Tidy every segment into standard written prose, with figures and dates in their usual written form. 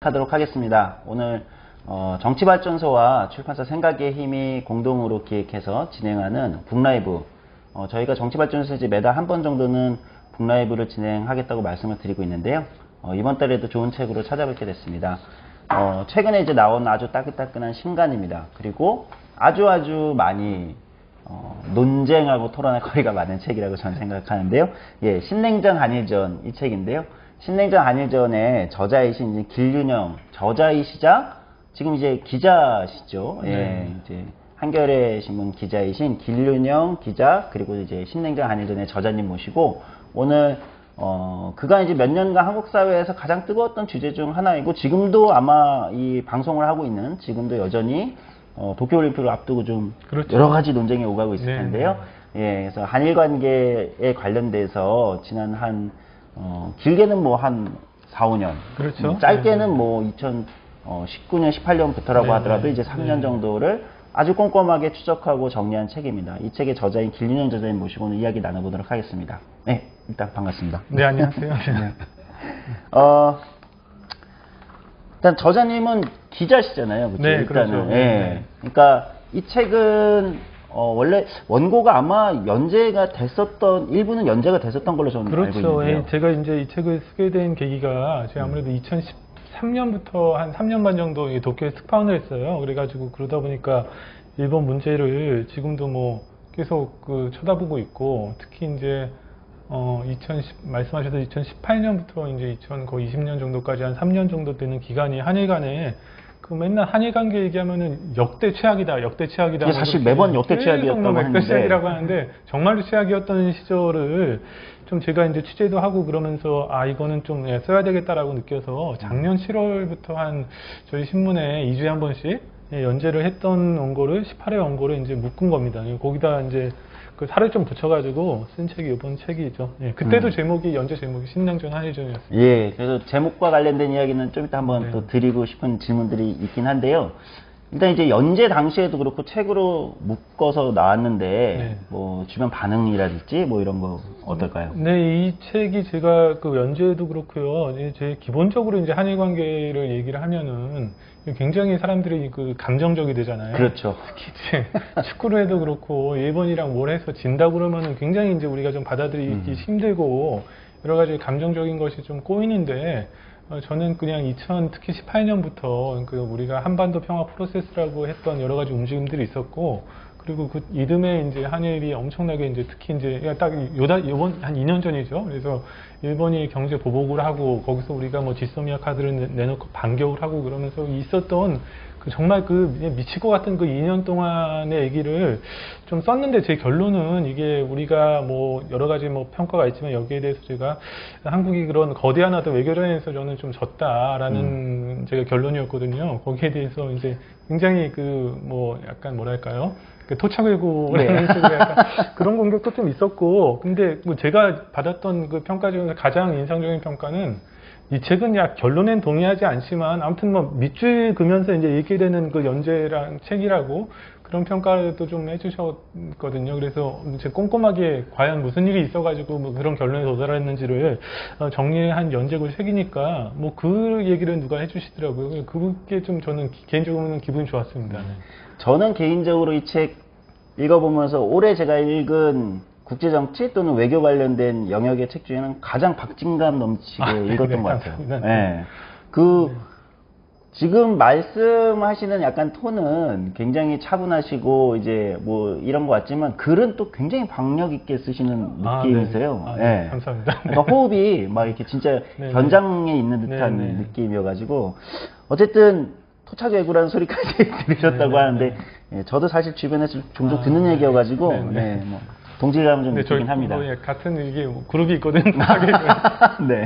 하도록 하겠습니다. 오늘 정치발전소와 출판사 생각의 힘이 공동으로 기획해서 진행하는 북라이브, 저희가 정치발전소에서 이제 매달 한 번 정도는 북라이브를 진행하겠다고 말씀을 드리고 있는데요. 이번 달에도 좋은 책으로 찾아뵙게 됐습니다. 최근에 이제 나온 아주 따끈따끈한 신간입니다. 그리고 아주 많이 논쟁하고 토론할 거리가 많은 책이라고 저는 생각하는데요. 예, 신냉전 한일전 이 책인데요. 신냉전 한일전의 저자이신 이제 길윤영 저자이시자 지금 이제 기자시죠. 예, 이제 한겨레 신문 기자이신 길윤영 기자, 그리고 이제 신냉전 한일전의 저자님 모시고 오늘 그가 이제 몇 년간 한국 사회에서 가장 뜨거웠던 주제 중 하나이고, 지금도 아마 이 방송을 하고 있는 지금도 여전히 도쿄올림픽을 앞두고 좀 그렇죠. 여러 가지 논쟁이 오가고 있을 텐데요. 예, 그래서 한일 관계에 관련돼서 지난 길게는 뭐 한 4, 5년. 그렇죠. 짧게는 뭐 2019년, 18년부터라고 하더라도 이제 3년 정도를 아주 꼼꼼하게 추적하고 정리한 책입니다. 이 책의 저자인 길윤영 저자님 모시고 오늘 이야기 나눠보도록 하겠습니다. 네, 일단 반갑습니다. 네, 안녕하세요. 네. 일단 저자님은 기자시잖아요. 그렇죠? 네, 일단은. 그렇죠. 예. 그러니까 이 책은 원래 원고가 아마 일부는 연재가 됐었던 걸로 저는 알고 있는데요. 그렇죠. 예, 제가 이제 이 책을 쓰게 된 계기가 제가 아무래도 2013년부터 한 3년 반 정도 도쿄에 특파원을 했어요. 그래가지고 그러다 보니까 일본 문제를 지금도 뭐 계속 쳐다보고 있고, 특히 이제 말씀하셔서 2018년부터 이제 거의 20년 정도까지 한 3년 정도 되는 기간이 한일 간에 맨날 한일 관계 얘기하면은 역대 최악이다. 이게 사실 매번 역대 최악이었다고 하는데, 역대 최악이라고 하는데 정말로 최악이었던 시절을 좀 제가 이제 취재도 하고 그러면서 이거는 좀 써야 되겠다라고 느껴서 작년 7월부터 저희 신문에 2주에 한 번씩 연재를 했던 원고를 18회 원고를 이제 묶은 겁니다. 거기다 이제 살을 좀 붙여가지고 쓴 책이 이번 책이죠. 예, 그때도 연재 제목이 신냉전 한일전이었습니다. 예, 그래서 제목과 관련된 이야기는 좀 이따 한번 또 드리고 싶은 질문들이 있긴 한데요. 일단 이제 연재 당시에도 그렇고 책으로 묶어서 나왔는데 뭐 주변 반응이라든지 뭐 이런 거 어떨까요? 네, 이 책이 제가 연재도 그렇고요. 제 기본적으로 이제 한일 관계를 얘기를 하면은 굉장히 사람들이 감정적이 되잖아요. 그렇죠. 특히 이제 축구를 해도 그렇고 일본이랑 뭘 해서 진다 그러면은 굉장히 이제 우리가 좀 받아들이기 힘들고 여러 가지 감정적인 것이 좀 꼬이는데, 저는 그냥 특히 18년부터 우리가 한반도 평화 프로세스라고 했던 여러 가지 움직임들이 있었고, 그리고 그 이듬해 이제 한일이 엄청나게 이제 특히 이제 딱 요번 한 2년 전이죠. 그래서 일본이 경제 보복을 하고 거기서 우리가 뭐 지소미아 카드를 내놓고 반격을 하고 그러면서 있었던 정말 미칠 것 같은 2년 동안의 얘기를 좀 썼는데, 제 결론은 이게 우리가 뭐 여러 가지 뭐 평가가 있지만 여기에 대해서 제가 한국이 그런 거대한 외교전에서 저는 좀 졌다라는 제가 결론이었거든요. 거기에 대해서 이제 굉장히 약간 뭐랄까요? 토착외고라는 식으로 약간 그런 공격도 좀 있었고, 근데 뭐 제가 받았던 평가 중에서 가장 인상적인 평가는, 이 책은 결론엔 동의하지 않지만 아무튼 뭐 밑줄 그면서 이제 읽게 되는 연재랑 책이라고 그런 평가도 좀 해주셨거든요. 그래서 제가 꼼꼼하게 과연 무슨 일이 있어가지고 뭐 그런 결론에 도달했는지를 정리한 연재고 책이니까 뭐 그 얘기를 누가 해주시더라고요. 그게 좀 저는 개인적으로는 기분이 좋았습니다. 저는 개인적으로 이 책 읽어보면서 올해 제가 읽은 국제정치 또는 외교 관련된 영역의 책 중에는 가장 박진감 넘치게 읽었던 것 같아요. 네. 지금 말씀하시는 약간 톤은 굉장히 차분하시고 이제 뭐 이런 것 같지만, 글은 또 굉장히 박력 있게 쓰시는 느낌이세요. 네. 감사합니다. 그러니까 호흡이 막 이렇게 진짜 현장에 있는 듯한 느낌이어가지고, 어쨌든 토착외구라는 소리까지 들으셨다고 하는데, 저도 사실 주변에서 종종 듣는 얘기여가지고 뭐 동질감을 좀 느끼긴 합니다. 같은 이게 그룹이 있거든요.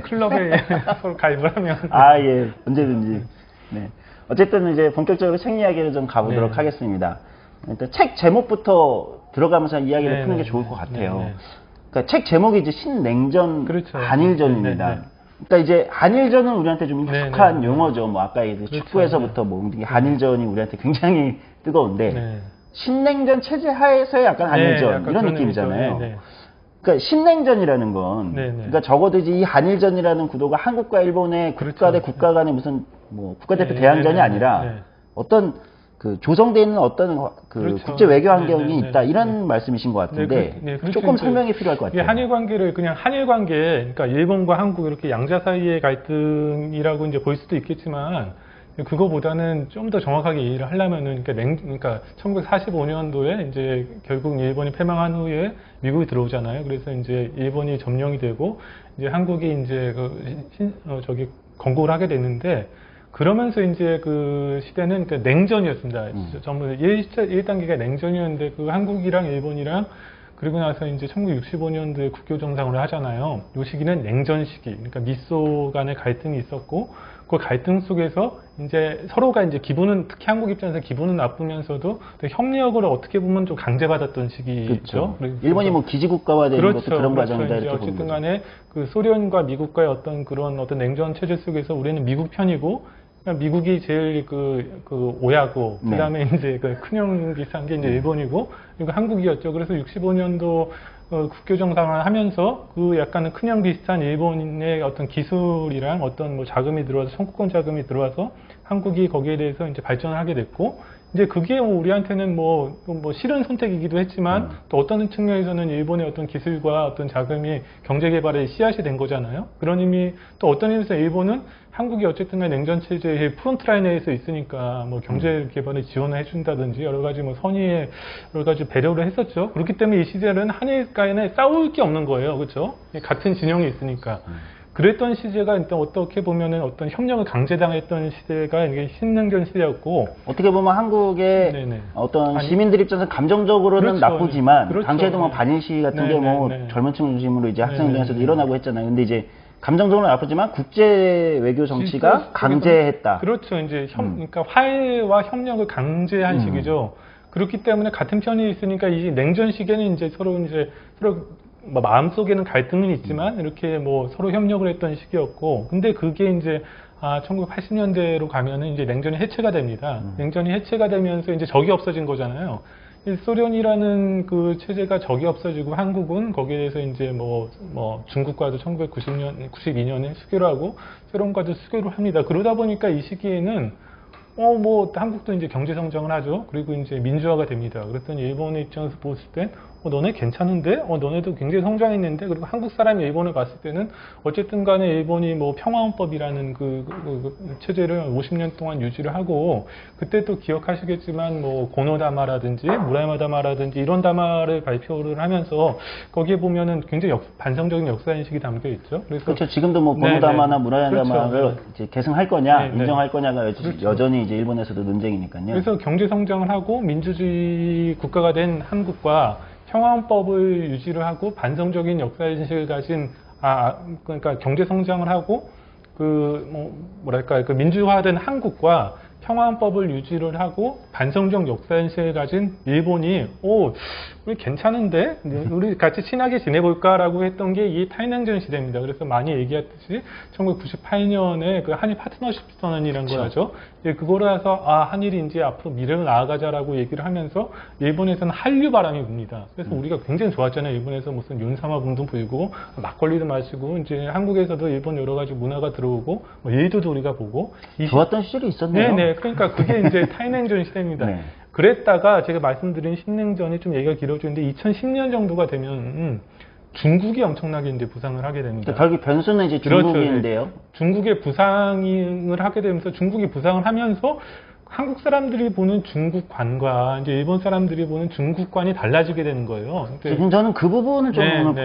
클럽에 서로 가입을 하면. 예, 언제든지. 네. 어쨌든 이제 본격적으로 책 이야기를 좀 가보도록 하겠습니다. 일단 책 제목부터 들어가면서 이야기를 푸는 게 좋을 것 같아요. 그러니까 책 제목이 이제 신냉전 한일전입니다. 그러니까 이제 한일전은 우리한테 좀 익숙한 용어죠. 뭐 아까 이제 축구에서부터 뭐 한일전이 우리한테 굉장히 뜨거운데, 신냉전 체제 하에서의 약간 한일전 이런 느낌이잖아요. 그러니까 신냉전이라는 건, 네네. 그러니까 적어도 이제 이 한일전이라는 구도가 한국과 일본의 국가 그렇죠. 대 국가 간의 무슨 뭐 국가대표 네, 대항전이 네네네. 아니라 네. 어떤 그 조성되어 있는 어떤 그 그렇죠. 국제 외교 환경이 네네네. 있다 이런 말씀이신 것 같은데 그렇죠. 조금 이제 설명이 필요할 것 이게 같아요. 한일 관계를 그냥 한일 관계, 그러니까 일본과 한국 이렇게 양자 사이의 갈등이라고 이제 볼 수도 있겠지만 그거보다는 좀 더 정확하게 이해를 하려면은 그러니까 1945년도에 이제 결국 일본이 패망한 후에 미국이 들어오잖아요. 그래서 이제 일본이 점령이 되고 이제 한국이 이제 저기 건국을 하게 됐는데. 그러면서 이제 그 시대는 그 냉전이었습니다. 전부 1단계가 냉전이었는데 그 한국이랑 일본이랑 그리고 나서 이제 1965년도에 국교 정상을 하잖아요. 이 시기는 냉전 시기. 그러니까 미소 간의 갈등이 있었고 그 갈등 속에서 이제 서로가 이제 기분은 특히 한국 입장에서 기분은 나쁘면서도 협력을 어떻게 보면 좀 강제받았던 시기죠. 그렇죠. 일본이 뭐 기지국가화 되는 그렇죠. 것도 그런 그렇죠. 과정이다 이제 이렇게 보는 어쨌든 거죠. 간에 그 소련과 미국과의 어떤 그런 어떤 냉전 체제 속에서 우리는 미국 편이고 미국이 제일 그 오야고, 그 다음에 이제 그 큰형 비슷한 게 이제 일본이고, 그리고 한국이었죠. 그래서 65년도 국교 정상을 하면서 그 약간은 큰형 비슷한 일본의 어떤 기술이랑 어떤 뭐 자금이 들어와서, 청구권 자금이 들어와서 한국이 거기에 대해서 이제 발전을 하게 됐고, 이제 그게 뭐 우리한테는 뭐 싫은 선택이기도 했지만 또 어떤 측면에서는 일본의 어떤 기술과 어떤 자금이 경제 개발의 씨앗이 된 거잖아요. 그런 의미 또 어떤 의미에서 일본은 한국이 어쨌든 냉전 체제의 프론트 라인에 서 있으니까 뭐 경제 개발에 지원을 해준다든지 여러 가지 뭐 선의의 여러 가지 배려를 했었죠. 그렇기 때문에 이 시절은 한일 간에 싸울 게 없는 거예요. 그렇죠? 같은 진영이 있으니까. 그랬던 시대가 일단 어떻게 보면은 어떤 협력을 강제당했던 시대가 이게 신냉전 시대였고 어떻게 보면 한국의 네네. 어떤 시민들 입장에서 감정적으로는 그렇죠. 나쁘지만 그렇죠. 당시에도 뭐 네. 반일 시위 같은 게 뭐 네네네. 젊은 층 중심으로 이제 학생 네네네. 중에서도 일어나고 했잖아요. 근데 이제 감정적으로 나쁘지만 국제 외교 정치가 강제했다. 그렇죠. 이제 그러니까 화해와 협력을 강제한 시기죠. 그렇기 때문에 같은 편이 있으니까 이 냉전 시기에는 이제 서로 뭐 마음속에는 갈등은 있지만 이렇게 뭐 서로 협력을 했던 시기였고, 근데 그게 이제 1980년대로 가면은 이제 냉전이 해체가 됩니다. 냉전이 해체가 되면서 이제 적이 없어진 거잖아요. 소련이라는 그 체제가 적이 없어지고 한국은 거기에 대해서 이제 뭐 중국과도 1992년에 수교를 하고 소련과도 수교를 합니다. 그러다 보니까 이 시기에는 뭐 한국도 이제 경제 성장을 하죠. 그리고 이제 민주화가 됩니다. 그랬더니 일본의 입장에서 봤을 땐 너네 괜찮은데? 너네도 굉장히 성장했는데? 그리고 한국 사람이 일본을 봤을 때는 어쨌든 간에 일본이 뭐 평화헌법이라는 그 체제를 50년 동안 유지를 하고, 그때 또 기억하시겠지만 뭐 고노다마라든지 무라야마다마라든지 이런 다마를 발표를 하면서 거기에 보면은 굉장히 반성적인 역사인식이 담겨 있죠. 그래서 그렇죠. 지금도 뭐 고노다마나 무라야마다마를 그렇죠. 이제 계승할 거냐, 네네. 인정할 거냐가 그렇죠. 여전히 이제 일본에서도 논쟁이니까요. 그래서 경제 성장을 하고 민주주의 국가가 된 한국과 평화헌법을 유지를 하고 반성적인 역사인식을 가진 그러니까 경제 성장을 하고 뭐랄까 그 민주화된 한국과 평화헌법을 유지를 하고 반성적 역사인식을 가진 일본이 우리 괜찮은데 우리 같이 친하게 지내볼까라고 했던 게 이 탈냉전 시대입니다. 그래서 많이 얘기했듯이 1998년에 그 한일 파트너십 선언이라는 걸 하죠. 그거라서 한일이 이제 앞으로 미래로 나아가자라고 얘기를 하면서 일본에서는 한류 바람이 붑니다. 그래서 우리가 굉장히 좋았잖아요. 일본에서 무슨 윤사마 분도 불고 막걸리도 마시고 이제 한국에서도 일본 여러 가지 문화가 들어오고 뭐 일도 우리가 보고 좋았던 시절이 있었네요. 네네. 그러니까 그게 이제 탈냉전 시대입니다. 네. 그랬다가 제가 말씀드린 신냉전이 좀 얘기가 길어지는데 2010년 정도가 되면 중국이 엄청나게 이제 부상을 하게 됩니다. 결국 변수는 이제 중국인데요. 그렇죠. 중국의 부상을 하게 되면서 중국이 부상을 하면서 한국 사람들이 보는 중국관과 이제 일본 사람들이 보는 중국관이 달라지게 되는 거예요. 지금 저는 그 부분을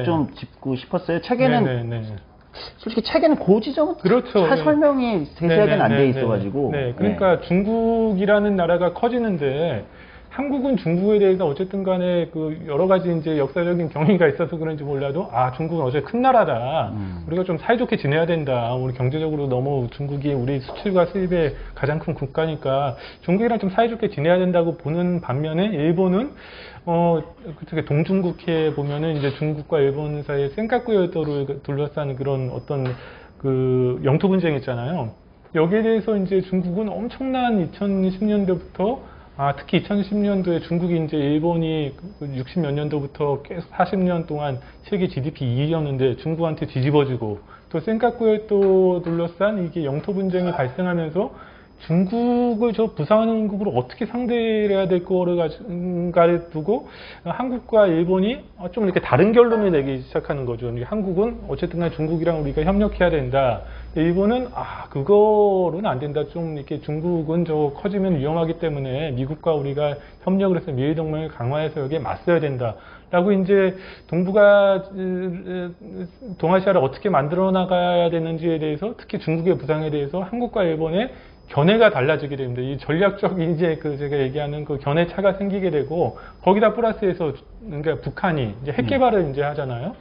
좀 짚고 싶었어요. 책에는 솔직히 책에는 그 지점은 그렇죠. 잘 설명이 세세하게는 안 돼 있어가지고. 그러니까 중국이라는 나라가 커지는데 한국은 중국에 대해서 어쨌든 간에 그 여러 가지 이제 역사적인 경위가 있어서 그런지 몰라도 중국은 어제 큰 나라다. 우리가 좀 사이좋게 지내야 된다. 우리 경제적으로 너무 중국이 우리 수출과 수입의 가장 큰 국가니까 중국이랑 좀 사이좋게 지내야 된다고 보는 반면에 일본은 그쪽에 동중국해에 보면은 이제 중국과 일본 사이에 센카쿠 열도를 둘러싼 그런 어떤 그 영토 분쟁이 있잖아요. 여기에 대해서 이제 중국은 엄청난 2010년대부터 특히 2010년도에 중국이 이제 일본이 60 몇 년도부터 계속 40년 동안 세계 GDP 2위였는데 중국한테 뒤집어지고 또 센카쿠에도 둘러싼 이게 영토 분쟁이 발생하면서 중국을 저 부산국으로 어떻게 상대를 해야 될 거를 두고 한국과 일본이 좀 이렇게 다른 결론을 내기 시작하는 거죠. 한국은 어쨌든 간에 중국이랑 우리가 협력해야 된다. 일본은 그거로는 안 된다. 좀 이렇게 중국은 저 커지면 위험하기 때문에 미국과 우리가 협력을 해서 미일 동맹을 강화해서 여기에 맞서야 된다. 라고 이제 동아시아를 어떻게 만들어 나가야 되는지에 대해서 특히 중국의 부상에 대해서 한국과 일본의 견해가 달라지게 됩니다. 이 전략적 이제 제가 얘기하는 그 견해 차가 생기게 되고 거기다 플러스해서 그러니까 북한이 이제 핵 개발을 이제 하잖아요.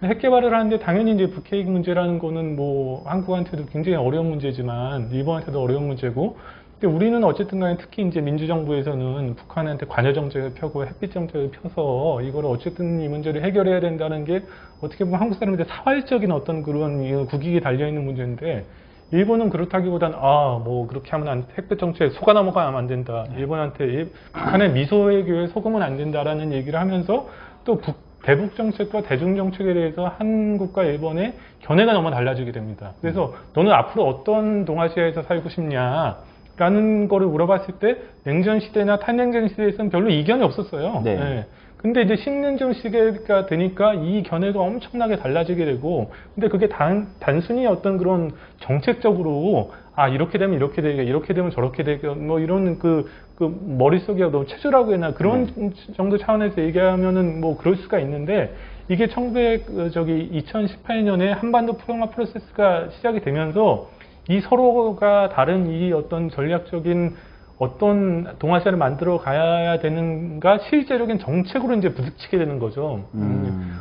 핵 개발을 하는데 당연히 이제 북핵 문제라는 거는 뭐 한국한테도 굉장히 어려운 문제지만 일본한테도 어려운 문제고 근데 우리는 어쨌든 간에 특히 이제 민주정부에서는 북한한테 관여 정책을 펴고 햇빛 정책을 펴서 이거를 어쨌든 이 문제를 해결해야 된다는 게 어떻게 보면 한국 사람들의 사활적인 어떤 그런 국익이 달려있는 문제인데 일본은 그렇다기보단 뭐 그렇게 하면 햇빛 정책 속아 넘어가면 안 된다. 일본한테 북한의 미소 외교에 속으면 안 된다라는 얘기를 하면서 또 대북 정책과 대중 정책에 대해서 한국과 일본의 견해가 너무 달라지게 됩니다. 그래서 너는 앞으로 어떤 동아시아에서 살고 싶냐? 라는 거를 물어봤을 때 냉전 시대나 탈냉전 시대에서는 별로 이견이 없었어요. 네. 네. 근데 이제 신냉전 시대가 되니까 이 견해가 엄청나게 달라지게 되고 근데 그게 단순히 어떤 그런 정책적으로 이렇게 되면 이렇게 되고 이렇게 되면 저렇게 되고 뭐 이런 그 머릿속에 너무 체조라고 해나 그런 정도 차원에서 얘기하면은 뭐 그럴 수가 있는데 이게 2018년에 한반도 평화 프로세스가 시작이 되면서 이 서로가 다른 이 어떤 전략적인 어떤 동아시아를 만들어 가야 되는가 실제적인 정책으로 이제 부딪히게 되는 거죠.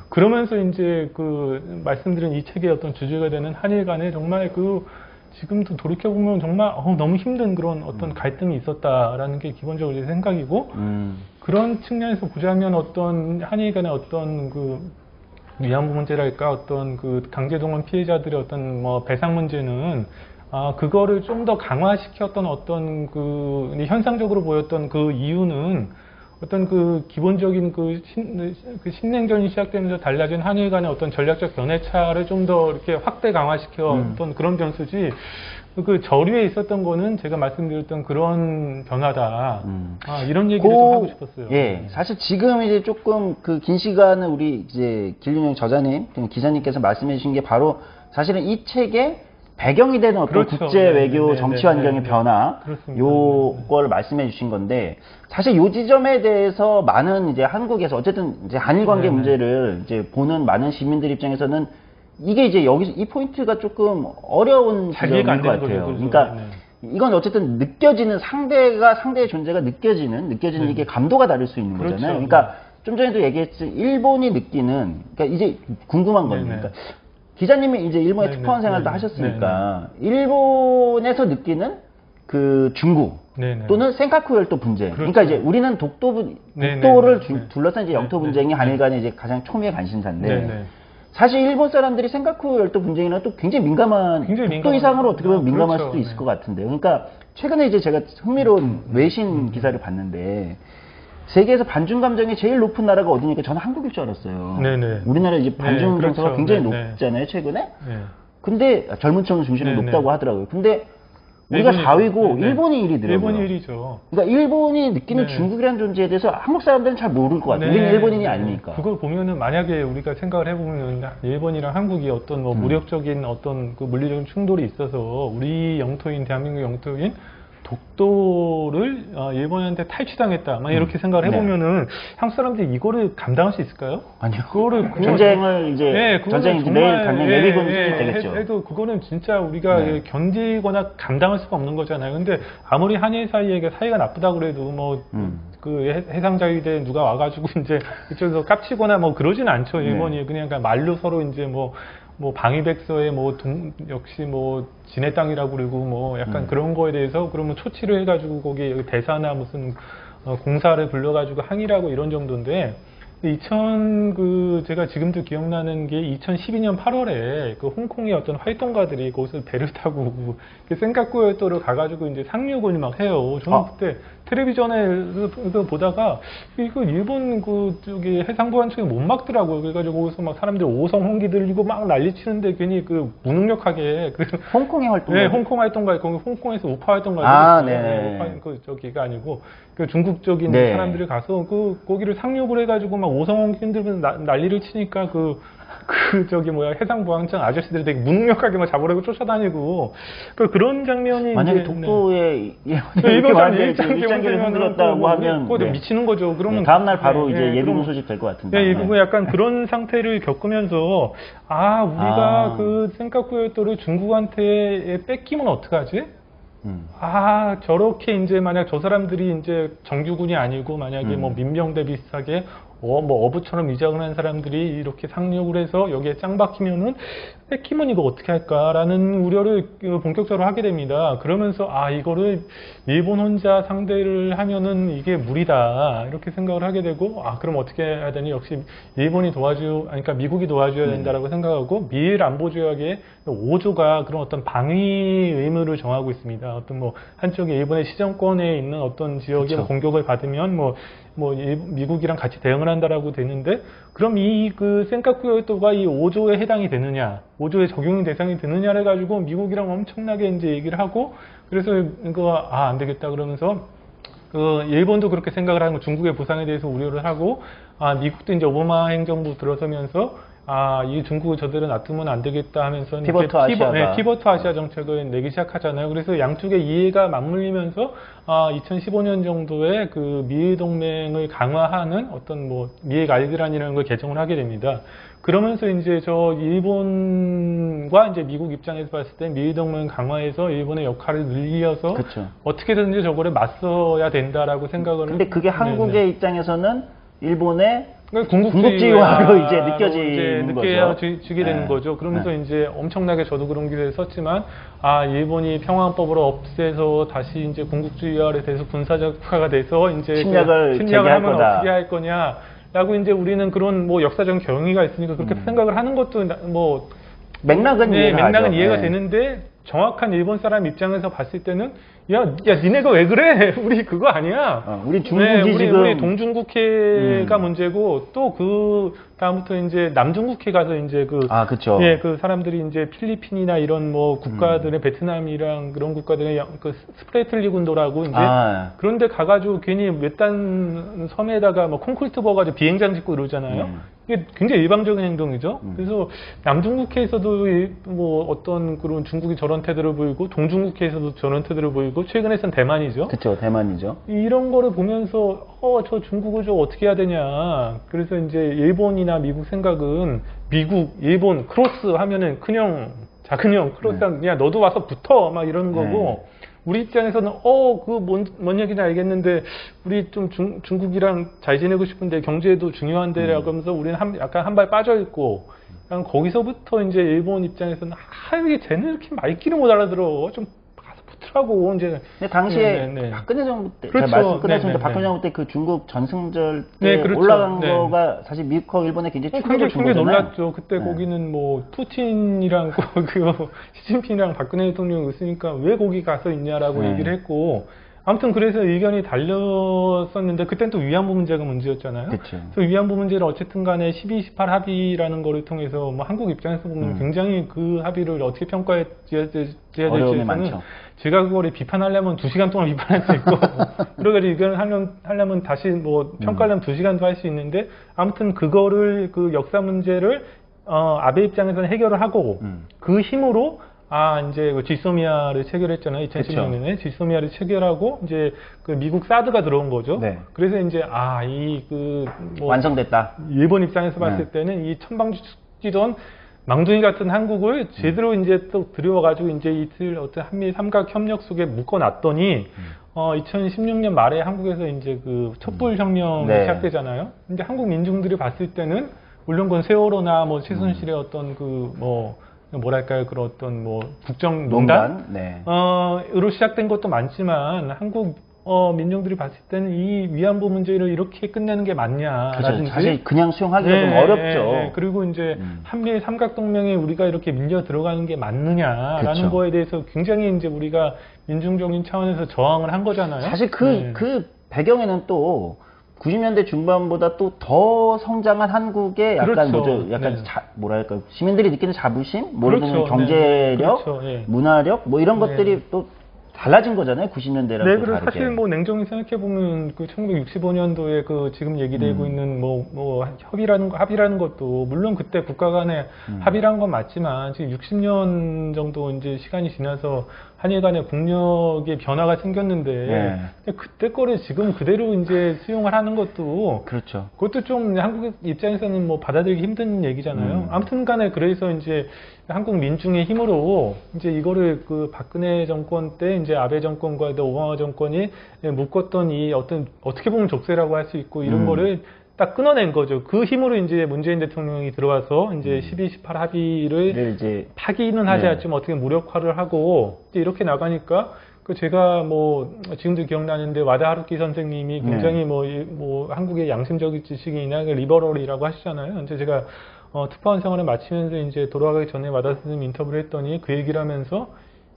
그러면서 이제 말씀드린 이 책의 어떤 주제가 되는 한일 간에 정말 지금도 돌이켜보면 정말 너무 힘든 그런 어떤 갈등이 있었다라는 게 기본적으로 제 생각이고 그런 측면에서 보자면 어떤 한일 간의 어떤 위안부 문제랄까 어떤 강제동원 피해자들의 어떤 배상 문제는 그거를 좀 더 강화시켰던 어떤 현상적으로 보였던 그 이유는 어떤 기본적인 신냉전이 시작되면서 달라진 한일 간의 어떤 전략적 견해차를 좀 더 이렇게 확대 강화시켰던 그런 변수지 저류에 있었던 거는 제가 말씀드렸던 그런 변화다. 이런 얘기를 좀 하고 싶었어요. 예. 사실 지금 이제 조금 긴 시간을 우리 이제 길윤영 저자님, 기자님께서 말씀해 주신 게 바로 사실은 이 책의 배경이 되는 어떤 그렇죠. 국제 외교 정치 환경의 변화, 요걸 말씀해 주신 건데, 사실 요 지점에 대해서 많은 이제 한국에서 어쨌든 이제 한일 관계 문제를 이제 보는 많은 시민들 입장에서는 이게 이제 여기서 이 포인트가 조금 어려운 지점인 것 같아요. 그러니까 이건 어쨌든 느껴지는 상대의 존재가 느껴지는 이게 감도가 다를 수 있는 거잖아요. 그러니까 좀 전에도 얘기했지 일본이 느끼는, 그러니까 이제 궁금한 겁니다. 그러니까 기자님이 이제 일본에 특파원 생활도 하셨으니까 일본에서 느끼는 중국 또는 센카쿠 열도 분쟁. 그러니까 이제 우리는 독도를 둘러싼 이제 영토 분쟁이 한일 간의 이제 가장 초미의 관심사인데 사실 일본 사람들이 센카쿠 열도 분쟁이랑 또 굉장히 민감한 독도 이상으로 어떻게 보면 민감할 수도 있을 것 같은데요. 그러니까 최근에 이제 제가 흥미로운 외신 기사를 봤는데 세계에서 반중 감정이 제일 높은 나라가 어디니까 저는 한국일 줄 알았어요. 우리나라 이제 반중 정서가 굉장히 높잖아요, 최근에. 근데 젊은 층 중심으로 높다고 하더라고요. 근데 우리가 4위고 일본이 1위더라고요. 일본이 1위죠. 그러니까 일본이 느끼는 중국이라는 존재에 대해서 한국 사람들은 잘 모를 것 같아요. 우리는 일본인이 아니니까. 그걸 보면은 만약에 우리가 생각을 해보면 일본이랑 한국이 어떤 무력적인 어떤 물리적인 충돌이 있어서 우리 영토인 대한민국 영토인 독도를 일본한테 탈취당했다. 이렇게 생각을 해보면은 한국 사람들이 이거를 감당할 수 있을까요? 아니요. 전쟁을 이제 전쟁이 내일 당장 예비군 되겠죠. 해도 그거는 진짜 우리가 견디거나 감당할 수가 없는 거잖아요. 근데 아무리 한일 사이에 사이가 나쁘다고 그래도 해상자위대 누가 와가지고 이제 이쪽에서 깝치거나 그러진 않죠. 일본이 그냥 말로 서로 이제 방위백서에 역시 진해 땅이라고 그러고 약간 그런 거에 대해서 그러면 초치를 해가지고 거기 대사나 무슨 공사를 불러가지고 항의하고 이런 정도인데 제가 지금도 기억나는 게 2012년 8월에 그 홍콩의 어떤 활동가들이 거기서 배를 타고 그 센카쿠에도를 가가지고 이제 상륙을 막 해요. 저는 그때 텔레비전에서 보다가 이거 일본 저기 해상보안청이 못 막더라고요. 그래가지고 거기서 막 사람들 오성 홍기 들리고 막 난리치는데 괜히 그 무능력하게 홍콩의 활동가. 네, 홍콩 활동가, 거기 홍콩에서 우파 활동가. 아, 네. 우파 저기가 아니고 그 중국적인 네. 사람들이 가서 거기를 상륙을 해가지고 막 오성홍기 흔들면서 난리를 치니까 저기 해상보안청 아저씨들이 되게 무능력하게 막 잡으려고 쫓아다니고 그런 장면이 만약에 이제, 독도에 일본산 일장기를 흔들었다고 하면 네. 미치는 거죠. 그러면 다음날 바로 이제 예비군 소집 될 것 같은데. 네, 일본은 약간 그런 상태를 겪으면서 우리가 그 센카쿠에도를 중국한테 뺏기면 어떡하지? 저렇게 이제 만약 저 사람들이 이제 정규군이 아니고 만약에 뭐 민병대 비슷하게 어부처럼 위장을 한 사람들이 이렇게 상륙을 해서 여기에 짱 박히면은 뺏기면 이거 어떻게 할까라는 우려를 본격적으로 하게 됩니다. 그러면서 이거를 일본 혼자 상대를 하면은 이게 무리다 이렇게 생각을 하게 되고 그럼 어떻게 해야 되니 역시 일본이 그러니까 미국이 도와줘야 된다라고 생각하고 미일 안보조약의 5조가 그런 어떤 방위 의무를 정하고 있습니다. 어떤 한쪽에 일본의 시정권에 있는 어떤 지역에 공격을 받으면 미국이랑 같이 대응을 한다라고 되는데 그럼 그 센카쿠에도가 이 5조에 해당이 되느냐 5조에 적용 대상이 되느냐를 가지고 미국이랑 엄청나게 이제 얘기를 하고 그래서 이거 안 되겠다 그러면서 일본도 그렇게 생각을 하고 중국의 부상에 대해서 우려를 하고 미국도 이제 오바마 행정부 들어서면서 이 중국을 저들은 놔두면 안 되겠다 하면서 피벗 아시아 정책을 내기 시작하잖아요. 그래서 양쪽의 이해가 맞물리면서 2015년 정도에 그 미일 동맹을 강화하는 어떤 미일 가이드라인이라는 걸 개정을 하게 됩니다. 그러면서 이제 일본과 이제 미국 입장에서 봤을 때 미일 동맹 강화해서 일본의 역할을 늘려서 어떻게든지 저거를 맞서야 된다라고 생각을. 근데 그게 한국의 입장에서는 일본의 궁극지화로 이제 느껴지는 거죠. 느껴지게 되는 거죠. 그러면서 이제 엄청나게 저도 그런 기사를 썼지만 일본이 평화헌법으로 없애서 다시 이제 궁극주의화에 대해서 군사적화가 돼서 이제 침략을 하면 어떻게 할 거냐라고 이제 우리는 그런 역사적 경위가 있으니까 그렇게 생각을 하는 것도 맥락은 이해가 되는데 정확한 일본 사람 입장에서 봤을 때는 야 니네가 왜 그래? 우리 그거 아니야. 우리 중국이 지금 우리 동중국해가 문제고 또 다음부터 이제 남중국해 가서 이제 그 사람들이 이제 필리핀이나 이런 국가들의 베트남이랑 그런 국가들의 그 스프레틀리 군도라고 이제 그런데 가가지고 괜히 외딴 섬에다가 콘크리트 버가지고 비행장 짓고 이러잖아요. 이게 굉장히 일방적인 행동이죠. 그래서 남중국해에서도 어떤 그런 중국이 저런 태도를 보이고 동중국해에서도 저런 태도를 보이고 최근에선 대만이죠. 그렇죠, 대만이죠. 이런 거를 보면서 저 중국을 좀 어떻게 해야 되냐. 그래서 이제 일본이나 미국 생각은 일본 크로스 하면은 큰형, 작은형 크로스 하면 야 너도 와서 붙어 막 이런 거고. 우리 입장에서는 뭔 얘기인지 알겠는데 우리 좀 중국이랑 잘 지내고 싶은데 경제도 중요한데라고 하면서 우리는 약간 한 발 빠져 있고 거기서부터 이제 일본 입장에서는 이게 쟤는 이렇게 말귀를 못 알아들어 좀 가서 붙으라고 이제. 근데 당시에 박근혜 정부 때 말씀 끝내셨는데 박근혜 정부 때 그 중국 전승절 때 올라간 거가 사실 미국하고 일본에 굉장히 충격을 준 거잖아요. 놀랐죠. 그때 거기는 푸틴이랑 시진핑이랑 박근혜 대통령이 있으니까 왜 거기 가서 있냐라고 얘기를 했고. 아무튼 그래서 의견이 달렸었는데 그때는 또 위안부 문제가 문제였잖아요. 그래서 위안부 문제를 어쨌든 간에 12.28 합의라는 거를 통해서 한국 입장에서 보면 굉장히 그 합의를 어떻게 평가해야 될지에 대해서는 제가 그거를 비판하려면 2시간 동안 비판할 수 있고 여러 가지 의견을 하려면 다시 평가하려면 2시간도 할 수 있는데 아무튼 그거를 그 역사 문제를 아베 입장에서는 해결을 하고 그 힘으로 이제 지소미아를 체결했잖아요. 2016년에 지소미아를 체결하고 이제 그 미국 사드가 들어온 거죠. 그래서 이제 완성됐다. 일본 입장에서 봤을 때는 이 천방지던 망둥이 같은 한국을 제대로 이제 또 들여와가지고 이제 이틀 어떤 한미 삼각 협력 속에 묶어놨더니 2016년 말에 한국에서 이제 그 촛불혁명이 시작되잖아요. 근데 한국 민중들이 봤을 때는 물론 그건 세월호나 최순실의 어떤 뭐랄까요, 그런 어떤 국정농단? 으로 시작된 것도 많지만, 한국 민중들이 봤을 때는 이 위안부 문제를 이렇게 끝내는 게 맞냐라든지 그렇죠. 사실 그냥 수용하기가 좀 어렵죠. 그리고 이제 한미일 삼각동맹에 우리가 이렇게 밀려 들어가는 게 맞느냐라는 그렇죠. 거에 대해서 굉장히 이제 우리가 민중적인 차원에서 저항을 한 거잖아요. 사실 그 배경에는 또 90년대 중반보다 또 더 성장한 한국의 약간 그렇죠. 약간 네. 뭐랄까 시민들이 느끼는 자부심, 모르는 그렇죠. 경제력, 그렇죠. 예. 문화력 뭐 이런 것들이 또 달라진 거잖아요. 90년대랑 네, 또 그리고 다르게. 사실 뭐 냉정히 생각해 보면 그 1965년도에 그 지금 얘기되고 있는 뭐 합의라는 것도 물론 그때 국가 간의 합의라는 건 맞지만 지금 60년 정도 이제 시간이 지나서 한일 간의 국력의 변화가 생겼는데 그때 거를 지금 그대로 이제 수용을 하는 것도 그렇죠. 그것도 좀 한국 입장에서는 뭐 받아들이기 힘든 얘기잖아요. 아무튼 간에 그래서 이제 한국 민중의 힘으로 이제 이거를 그 박근혜 정권 때 이제 아베 정권과 오바마 정권이 묶었던 이 어떻게 보면 족쇄라고 할 수 있고 이런 거를 딱 끊어낸 거죠. 그 힘으로 이제 문재인 대통령이 들어와서 이제 12, 18 합의를 이제 파기는 하지 않지만 어떻게 무력화를 하고 이제 이렇게 나가니까 그 제가 뭐 지금도 기억나는데 와다 하루키 선생님이 굉장히 뭐 한국의 양심적인 지식이나 리버럴이라고 하시잖아요. 이제 제가 특파원 생활을 마치면서 이제 돌아가기 전에 와다 선생님 인터뷰를 했더니 그 얘기를 하면서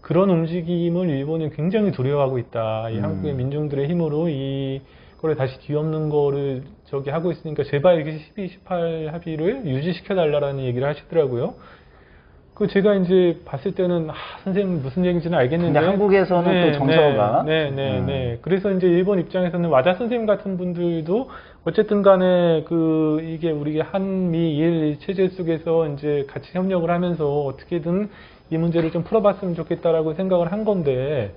그런 움직임을 일본이 굉장히 두려워하고 있다. 이 한국의 민중들의 힘으로 이거를 다시 뒤엎는 거를 저기 하고 있으니까 제발 이게 12, 18 합의를 유지시켜 달라라는 얘기를 하시더라고요. 그 제가 이제 봤을 때는 선생님 무슨 얘기인지는 알겠는데 근데 한국에서는 또 정서가 그래서 이제 일본 입장에서는 와다 선생님 같은 분들도 어쨌든 간에 그 이게 우리 한미일 체제 속에서 이제 같이 협력을 하면서 어떻게든 이 문제를 좀 풀어봤으면 좋겠다라고 생각을 한 건데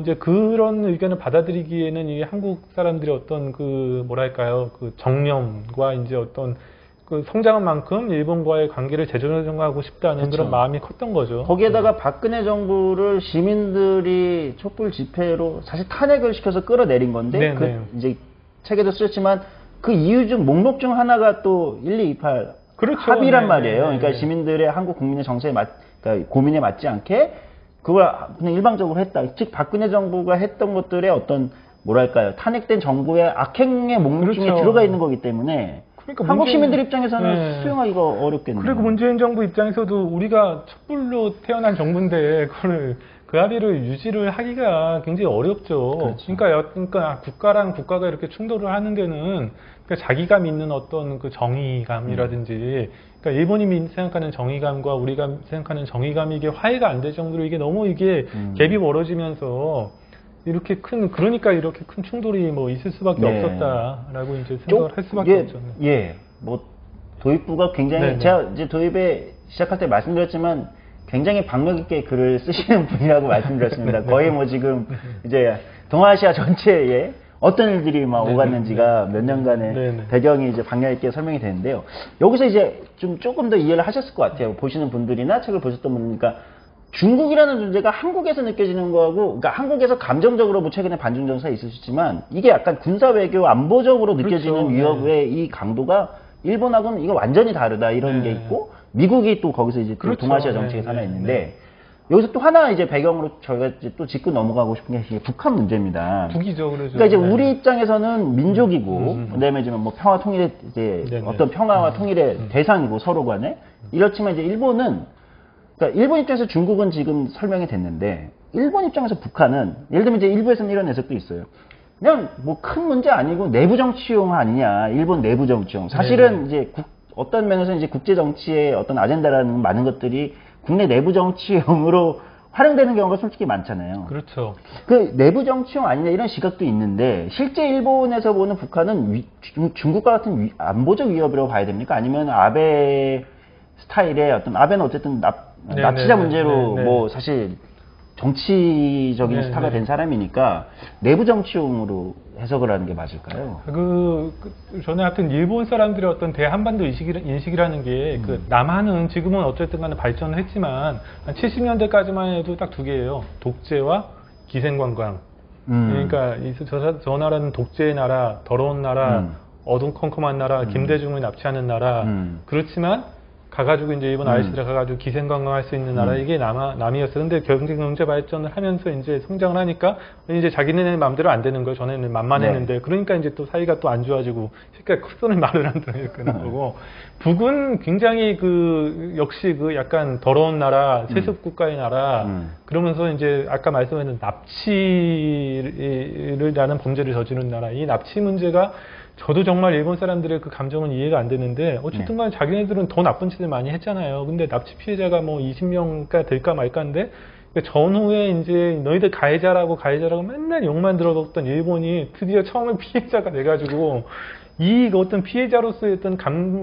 이제 그런 의견을 받아들이기에는 이 한국 사람들의 어떤 그 뭐랄까요 그 정념과 이제 어떤 그 성장한 만큼 일본과의 관계를 재조정하고 싶다는 그런 마음이 컸던 거죠. 거기에다가 박근혜 정부를 시민들이 촛불 집회로 사실 탄핵을 시켜서 끌어내린 건데 이제 책에도 쓰였지만 그 이유 중 목록 중 하나가 또 1228 그렇죠. 합의란 말이에요. 그러니까 시민들의 한국 국민의 정서에 그러니까 고민에 맞지 않게 그걸 그냥 일방적으로 했다. 즉 박근혜 정부가 했던 것들의 어떤 뭐랄까요 탄핵된 정부의 악행의 목록 중에 들어가 있는 거기 때문에 그러니까 한국 시민들 입장에서는 수용하기가 어렵겠네요. 그리고 문재인 정부 입장에서도 우리가 촛불로 태어난 정부인데 그걸 그 합의를 유지를 하기가 굉장히 어렵죠. 그러니까 국가랑 국가가 이렇게 충돌을 하는 데는 그러니까 자기가 믿는 어떤 그 정의감이라든지 그러니까 일본이 생각하는 정의감과 우리가 생각하는 정의감이 이게 화해가 안 될 정도로 이게 너무 이게 갭이 멀어지면서 그러니까 이렇게 큰 충돌이 뭐 있을 수밖에 없었다라고 이제 생각을 할 수밖에 없죠. 뭐 도입부가 굉장히 제가 이제 도입에 시작할 때 말씀드렸지만 굉장히 박력 있게 글을 쓰시는 분이라고 말씀드렸습니다. 거의 뭐 지금 이제 동아시아 전체에 어떤 일들이 막 오갔는지가 몇 년간의 배경이 이제 박력 있게 설명이 되는데요. 여기서 이제 좀 조금 더 이해를 하셨을 것 같아요. 보시는 분들이나 책을 보셨던 분이니까 중국이라는 존재가 한국에서 느껴지는 거하고, 그러니까 한국에서 감정적으로 뭐 최근에 반중 정세가 있으시지만 이게 약간 군사 외교 안보적으로 느껴지는 위협의 이 강도가 일본하고는 이거 완전히 다르다 이런 게 있고 미국이 또 거기서 이제 또 동아시아 정책에 하나 있는데 여기서 또 하나 이제 배경으로 저희가 이제 또 짚고 넘어가고 싶은 게 북한 문제입니다. 북이죠, 그렇죠. 그러니까 이제 우리 입장에서는 민족이고, 그다음에 지금 뭐 평화 통일의 이제 어떤 평화와 통일의 대상이고 서로 간에 이렇지만 이제 그러니까 일본 입장에서 중국은 지금 설명이 됐는데 일본 입장에서 북한은 예를 들면 이제 일부에서는 이런 해석도 있어요. 그냥 뭐 큰 문제 아니고 내부 정치용 아니냐, 일본 내부 정치용. 사실은 이제 어떤 면에서 이제 국제 정치의 어떤 아젠다라는 많은 것들이 국내 내부 정치용으로 활용되는 경우가 솔직히 많잖아요. 그렇죠. 그 내부 정치용 아니냐 이런 시각도 있는데 실제 일본에서 보는 북한은 중국과 같은 안보적 위협이라고 봐야 됩니까? 아니면 아베 스타일의 어떤 아베는 어쨌든 납치자 문제로 뭐 사실 정치적인 스타가 된 사람이니까 내부 정치용으로 해석을 하는 게 맞을까요? 전에 하여튼 일본 사람들의 어떤 대한반도 인식이라는 게 남한은 지금은 어쨌든 간에 발전을 했지만 한 70년대까지만 해도 딱 두 개예요. 독재와 기생관광. 그러니까 저 나라는 독재의 나라, 더러운 나라, 어둠컴컴한 나라, 김대중을 납치하는 나라. 그렇지만 가가지고 이제 일본 IC를 가가지고 기생관광할 수 있는 나라 이게 남이었어. 근데 경제 발전을 하면서 이제 성장을 하니까 이제 자기네 마음대로 안 되는 거예요. 전에는 만만했는데 그러니까 이제 또 사이가 또 안 좋아지고 쉽게 콧소리 말을 안 들으니까 거고. 북은 굉장히 그 역시 그 약간 더러운 나라, 세습 국가의 나라. 그러면서 이제 아까 말씀하신 납치를 라는 범죄를 저지른 나라. 이 납치 문제가 저도 정말 일본 사람들의 그 감정은 이해가 안 되는데 어쨌든 간에 자기네들은 더 나쁜 짓을 많이 했잖아요. 근데 납치 피해자가 뭐 20명가 될까 말까인데 전후에 이제 너희들 가해자라고 맨날 욕만 들어뒀던 일본이 드디어 처음에 피해자가 돼가지고 이 어떤 피해자로서의 어떤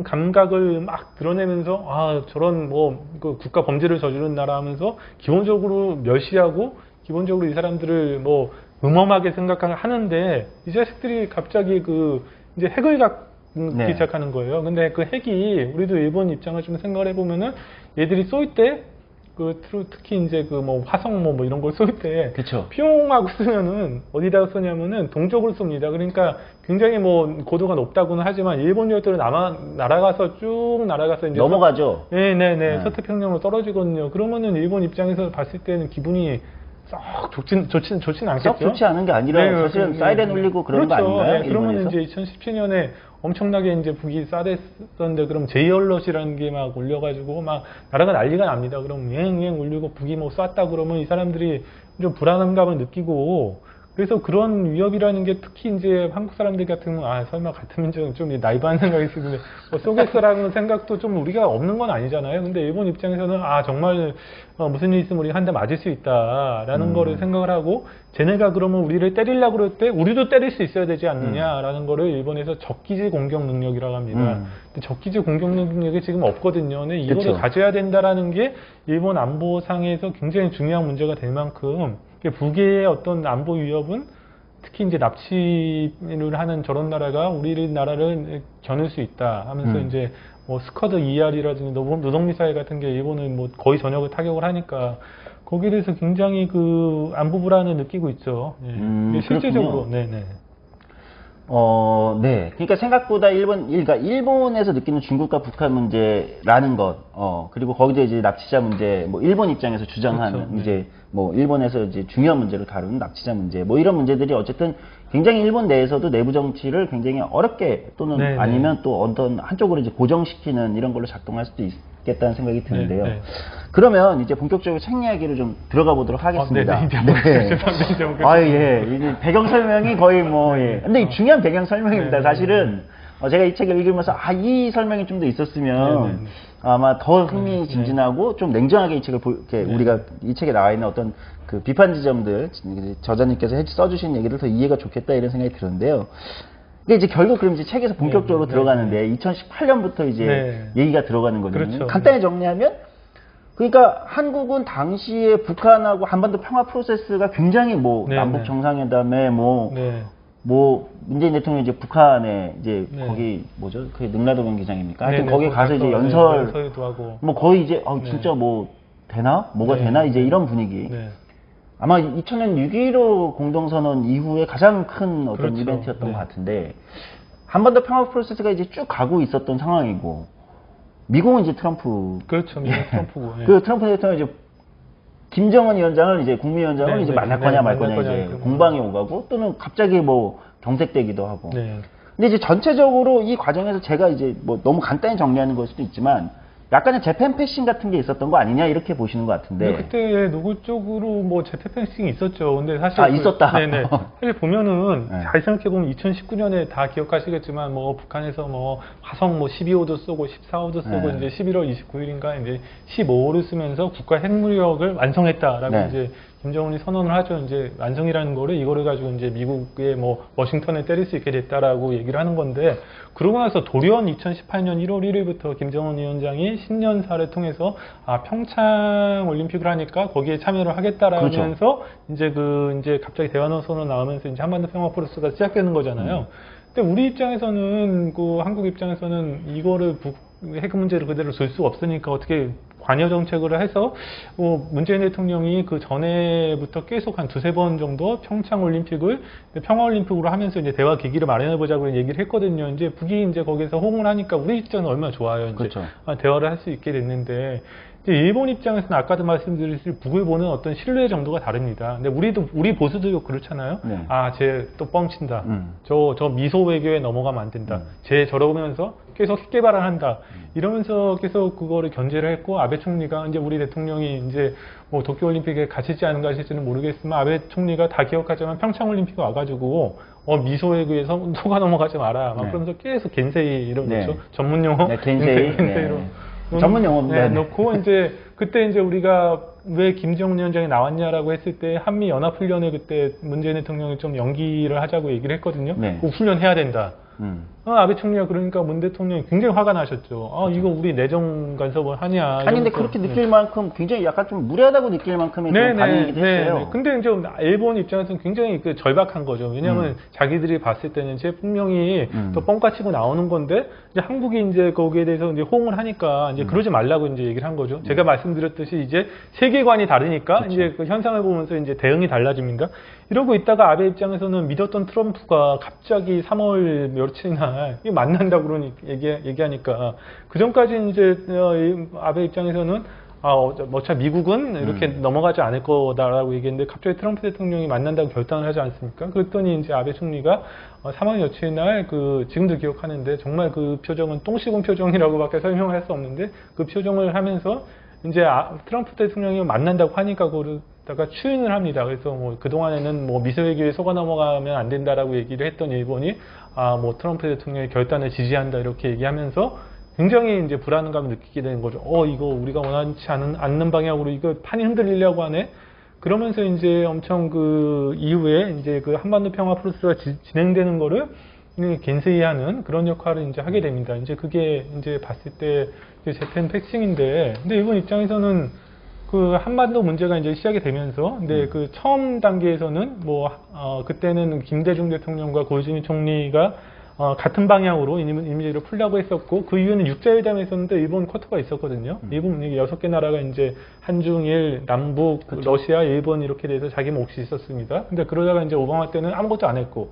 감각을 막 드러내면서 아 저런 뭐 그 국가 범죄를 저지른 나라 하면서 기본적으로 멸시하고 기본적으로 이 사람들을 뭐 음험하게 생각하는데 이 자식들이 갑자기 그 이제 핵을 갖기 시작하는 거예요. 근데 그 핵이 우리도 일본 입장을 좀 생각을 해보면은 얘들이 쏠 때 그 특히 이제 그 뭐 화성 뭐 이런 걸 쏠 때 피용하고 쓰면은 어디다가 쏘냐면은 동쪽으로 쏩니다. 그러니까 굉장히 뭐 고도가 높다고는 하지만 일본 열도를 날아가서 쭉 날아가서 이제 넘어가죠. 네네네 서태평양으로 떨어지거든요. 그러면은 일본 입장에서 봤을 때는 기분이 썩 좋진 않겠죠. 썩 좋지 않은 게 아니라 사실은 사이렌 울리고 그런 거 아닌가요? 그러면 이제 2017년에 엄청나게 이제 북이 쏴댔었는데 그럼 제이얼럿이라는 게 막 울려가지고 막 나라가 난리가 납니다. 그럼 옭옭 울리고 북이 뭐 쐈다 그러면 이 사람들이 좀 불안감을 느끼고 그래서 그런 위협이라는 게 특히 이제 한국 사람들 같은 경우는 아 설마 같은 민족은 좀 나이브한 생각이 있으면 뭐 쏘겠어라는 생각도 좀 우리가 없는 건 아니잖아요. 근데 일본 입장에서는 아 정말 무슨 일 있으면 우리 한 대 맞을 수 있다라는 거를 생각을 하고 쟤네가 그러면 우리를 때리려고 그럴 때 우리도 때릴 수 있어야 되지 않느냐라는 거를 일본에서 적기지 공격 능력이라고 합니다. 근데 적기지 공격 능력이 지금 없거든요. 근데 이거를 가져야 된다라는 게 일본 안보상에서 굉장히 중요한 문제가 될 만큼 북의 어떤 안보 위협은 특히 이제 납치를 하는 저런 나라가 우리나라를 겨눌 수 있다 하면서 이제 뭐 스쿼드 ER이라든지 노동미사일 같은 게 일본은 뭐 거의 전역을 타격을 하니까 거기에 대해서 굉장히 그 안보 불안을 느끼고 있죠. 예. 실제적으로, 네네. 네. 그러니까 생각보다 일본에서 느끼는 중국과 북한 문제라는 것, 그리고 거기서 이제 납치자 문제, 뭐 일본 입장에서 주장하는 이제 뭐 일본에서 이제 중요한 문제로 다루는 납치자 문제, 뭐 이런 문제들이 어쨌든 굉장히 일본 내에서도 내부 정치를 굉장히 어렵게 또는 아니면 또 어떤 한쪽으로 이제 고정시키는 이런 걸로 작동할 수도 있겠다는 생각이 드는데요. 그러면 이제 본격적으로 책 이야기를 좀 들어가 보도록 하겠습니다. 이제 배경 설명이 거의 뭐, 근데 이 중요한 배경 설명입니다. 사실은, 제가 이 책을 읽으면서, 이 설명이 좀 더 있었으면, 아마 더 흥미진진하고, 좀 냉정하게 이 책을 우리가 이 책에 나와 있는 어떤 그 비판 지점들, 저자님께서 써주신 얘기를 더 이해가 좋겠다 이런 생각이 들었는데요. 근데 이제 결국 그럼 이제 책에서 본격적으로 들어가는데, 2018년부터 이제 얘기가 들어가는 거거든요. 간단히 정리하면, 그러니까 한국은 당시에 북한하고 한반도 평화 프로세스가 굉장히 뭐 남북 정상회담에 문재인 대통령이 이제 북한에 이제 거기 뭐죠? 그게 능라도 경기장입니까? 하여튼 거기 가서 이제 연설도 하고 뭐 거의 이제 진짜 뭐 되나? 뭐가 되나? 이제 이런 분위기. 아마 2000년 6.15 공동선언 이후에 가장 큰 어떤 이벤트였던 것 같은데 한반도 평화 프로세스가 이제 쭉 가고 있었던 상황이고 미국은 이제 트럼프. 그렇죠. 미국 트럼프고. 그 트럼프 대통령이 이제 김정은 위원장을 이제 국무위원장을 이제 만날 거냐 말 거냐 이제 공방이 오가고 또는 갑자기 뭐 경색되기도 하고. 근데 이제 전체적으로 이 과정에서 제가 이제 뭐 너무 간단히 정리하는 걸 수도 있지만 약간의 재팬 패싱 같은 게 있었던 거 아니냐 이렇게 보시는 것 같은데. 그때 노골적으로 뭐 재팬 패싱이 있었죠. 근데 사실 있었다. 사실 보면은 잘 생각해 보면 2019년에 다 기억하시겠지만 뭐 북한에서 뭐 화성 뭐 12호도 쏘고 14호도 쏘고 이제 11월 29일인가 이제 15호를 쓰면서 국가 핵무력을 완성했다라고 이제 김정은이 선언을 하죠. 이제 완성이라는 거를 이거를 가지고 이제 미국의 뭐 워싱턴에 때릴 수 있게 됐다라고 얘기를 하는 건데 그러고 나서 돌연 2018년 1월 1일부터 김정은 위원장이 신년사를 통해서 평창 올림픽을 하니까 거기에 참여를 하겠다라면서 이제 이제 갑자기 대환호선으로 나오면서 이제 한반도 평화 프로세스가 시작되는 거잖아요. 근데 우리 입장에서는 한국 입장에서는 이거를 핵 문제를 그대로 둘 수가 없으니까 어떻게 관여 정책을 해서 문재인 대통령이 그 전에부터 계속 한 두세 번 정도 평창 올림픽을 평화 올림픽으로 하면서 이제 대화 계기를 마련해 보자고 얘기를 했거든요. 이제 북이 이제 거기서 호응을 하니까 우리 입장은 얼마나 좋아요. 이제 그렇죠. 대화를 할 수 있게 됐는데 이제 일본 입장에서는 아까도 말씀드렸듯이 북을 보는 어떤 신뢰 정도가 다릅니다. 근데 우리 보수도 그렇잖아요. 네. 아, 쟤 또 뻥친다. 저 미소 외교에 넘어가면 안 된다. 쟤 저러면서 계속 핵 개발을 한다. 이러면서 계속 그거를 견제를 했고 아베 총리가 이제 우리 대통령이 이제 뭐 도쿄올림픽에 가실지 안 가실지는 모르겠지만 아베 총리가 다 기억하지만 평창올림픽에 와가지고 미소 외교에 속아 넘어가지 마라. 막 네. 그러면서 계속 겐세이 이런 네. 거죠. 전문 용어. 네, 겐세이. 겐세이로. 네. 전문 용어입니다. 네, 놓고 이제 그때 이제 우리가 왜 김정은 위원장이 나왔냐라고 했을 때 한미 연합 훈련을 그때 문재인 대통령이 좀 연기를 하자고 얘기를 했거든요. 네. 그 훈련 해야 된다. 아베 총리가 그러니까 문 대통령이 굉장히 화가 나셨죠. 이거 우리 내정 간섭을 하냐. 아니 근데 그렇게 느낄 만큼 굉장히 약간 좀 무례하다고 느낄 만큼의 좀 반응이기도 했어요. 근데 이제 일본 입장에서는 굉장히 그 절박한 거죠. 왜냐하면 자기들이 봤을 때는 이제 분명히 또 뻥까치고 나오는 건데 이제 한국이 이제 거기에 대해서 이제 호응을 하니까 이제 그러지 말라고 이제 얘기를 한 거죠. 제가 말씀드렸듯이 이제 세계관이 다르니까 그쵸. 이제 그 현상을 보면서 이제 대응이 달라집니다. 이러고 있다가 아베 입장에서는 믿었던 트럼프가 갑자기 3월 며칠 날 만난다고 그러니 얘기하니까 그 전까지 이제 아베 입장에서는 어차피 미국은 이렇게 넘어가지 않을 거다라고 얘기했는데 갑자기 트럼프 대통령이 만난다고 결단을 하지 않습니까? 그랬더니 이제 아베 총리가 3월 며칠 날 지금도 기억하는데 정말 그 표정은 똥 씹은 표정이라고밖에 설명을 할 수 없는데 그 표정을 하면서 이제 트럼프 대통령이 만난다고 하니까 그러다가 추인을 합니다. 그래서 뭐 그동안에는 뭐 미소 외교에 속아 넘어가면 안 된다라고 얘기를 했던 일본이 뭐 트럼프 대통령의 결단을 지지한다 이렇게 얘기하면서 굉장히 이제 불안감을 느끼게 되는 거죠. 이거 우리가 원하지 않는 방향으로 이거 판이 흔들리려고 하네. 그러면서 이제 엄청 그 이후에 이제 그 한반도 평화 프로세스가 진행되는 거를 겐세이하는 그런 역할을 이제 하게 됩니다. 이제 그게 이제 봤을 때 재팬 패싱인데, 근데 일본 입장에서는 그 한반도 문제가 이제 시작이 되면서, 근데 그 처음 단계에서는 그때는 김대중 대통령과 고이즈미 총리가 같은 방향으로 이미지를 풀려고 했었고, 그 이유는 육자회담에서는 일본 쿼터가 있었거든요. 일본 6개 나라가 이제 한중일, 남북, 그쵸. 러시아, 일본 이렇게 돼서 자기 몫이 있었습니다. 근데 그러다가 이제 오바마 때는 아무것도 안 했고,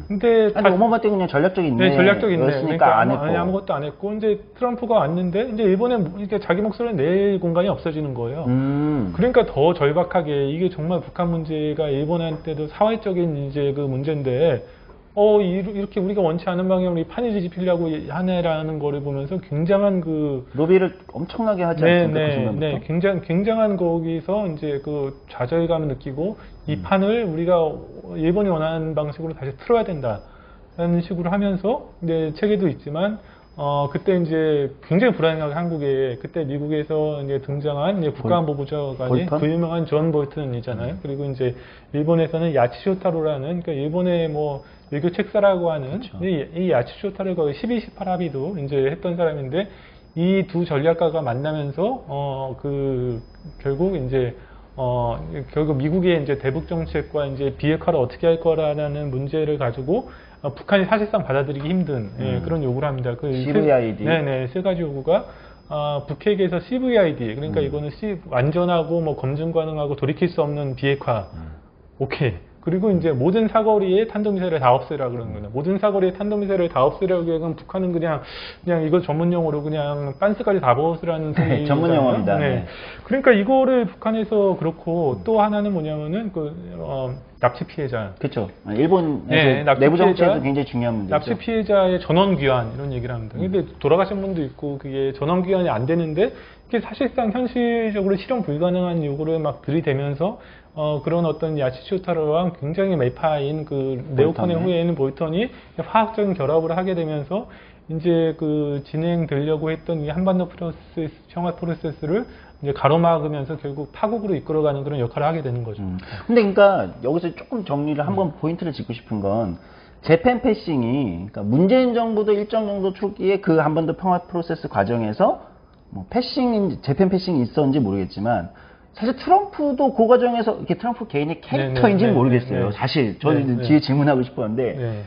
근데 아니 오바마 때 그냥 전략적인 전략적인 였으니까 안 했고. 아무것도 안 했고, 이제 트럼프가 왔는데 이제 일본에 이제 자기 목소리를 낼 공간이 없어지는 거예요. 그러니까 더 절박하게 이게 정말 북한 문제가 일본한테도 사회적인 이제 그 문제인데. 이렇게 우리가 원치 않은 방향으로 이 판이 뒤집히려고 하네라는 거를 보면서 굉장한 로비를 엄청나게 하지 않습니까? 그 순간부터? 굉장한 거기서 이제 그 좌절감을 느끼고 이 판을 우리가 일본이 원하는 방식으로 다시 틀어야 된다라는 식으로 하면서 이제 책에도 있지만 그때 이제 굉장히 불안하게 한국에 그때 미국에서 이제 등장한 이제 국가안보보좌관이 그 유명한 존 볼튼이잖아요. 그리고 이제 일본에서는 야치쇼타로라는 그러니까 일본의 외교 책사라고 하는 그렇죠. 이 야치쇼타를 거의 12.18 합의도 이제 했던 사람인데 이 두 전략가가 만나면서 결국 이제 결국 미국의 이제 대북 정책과 이제 비핵화를 어떻게 할 거라는 문제를 가지고 북한이 사실상 받아들이기 힘든 그런 요구를 합니다. CVID. 세 가지 요구가 북핵에서 CVID 그러니까 이거는 완전하고 검증 가능하고 돌이킬 수 없는 비핵화. 오케이. 그리고 이제 모든 사거리에 탄도미사일을 다 없애라 그러는 거예요. 모든 사거리에 탄도미사일을 다 없애라고 하면 북한은 그냥 이걸 전문 용어로 그냥 빤스까지 다 벗으라는 소리. 전문 용어입니다. 네. 그러니까 이거를 북한에서 그렇고 또 하나는 뭐냐면은 납치 피해자. 그렇죠. 일본에서 내부 정치에도 굉장히 중요한 문제죠. 납치 피해자의 전원 귀환 이런 얘기를 합니다. 근데 돌아가신 분도 있고 그게 전원 귀환이 안 되는데 이게 사실상 현실적으로 실현 불가능한 요구를 막 들이대면서 그런 어떤 야치쇼타로랑 굉장히 매파인 네오콘의 후예인 볼턴이 화학적인 결합을 하게 되면서 이제 진행되려고 했던 이 한반도 평화 프로세스를 이제 가로막으면서 결국 파국으로 이끌어가는 그런 역할을 하게 되는 거죠. 근데 그러니까 여기서 조금 정리를 한번 포인트를 짚고 싶은 건 재팬 패싱이 그러니까 문재인 정부도 일정 정도 초기에 그 한반도 평화 프로세스 과정에서 재팬 패싱이 있었는지 모르겠지만 사실 트럼프도 그 과정에서 이렇게 트럼프 개인의 캐릭터인지는 모르겠어요. 사실 저는 뒤에 질문하고 싶었는데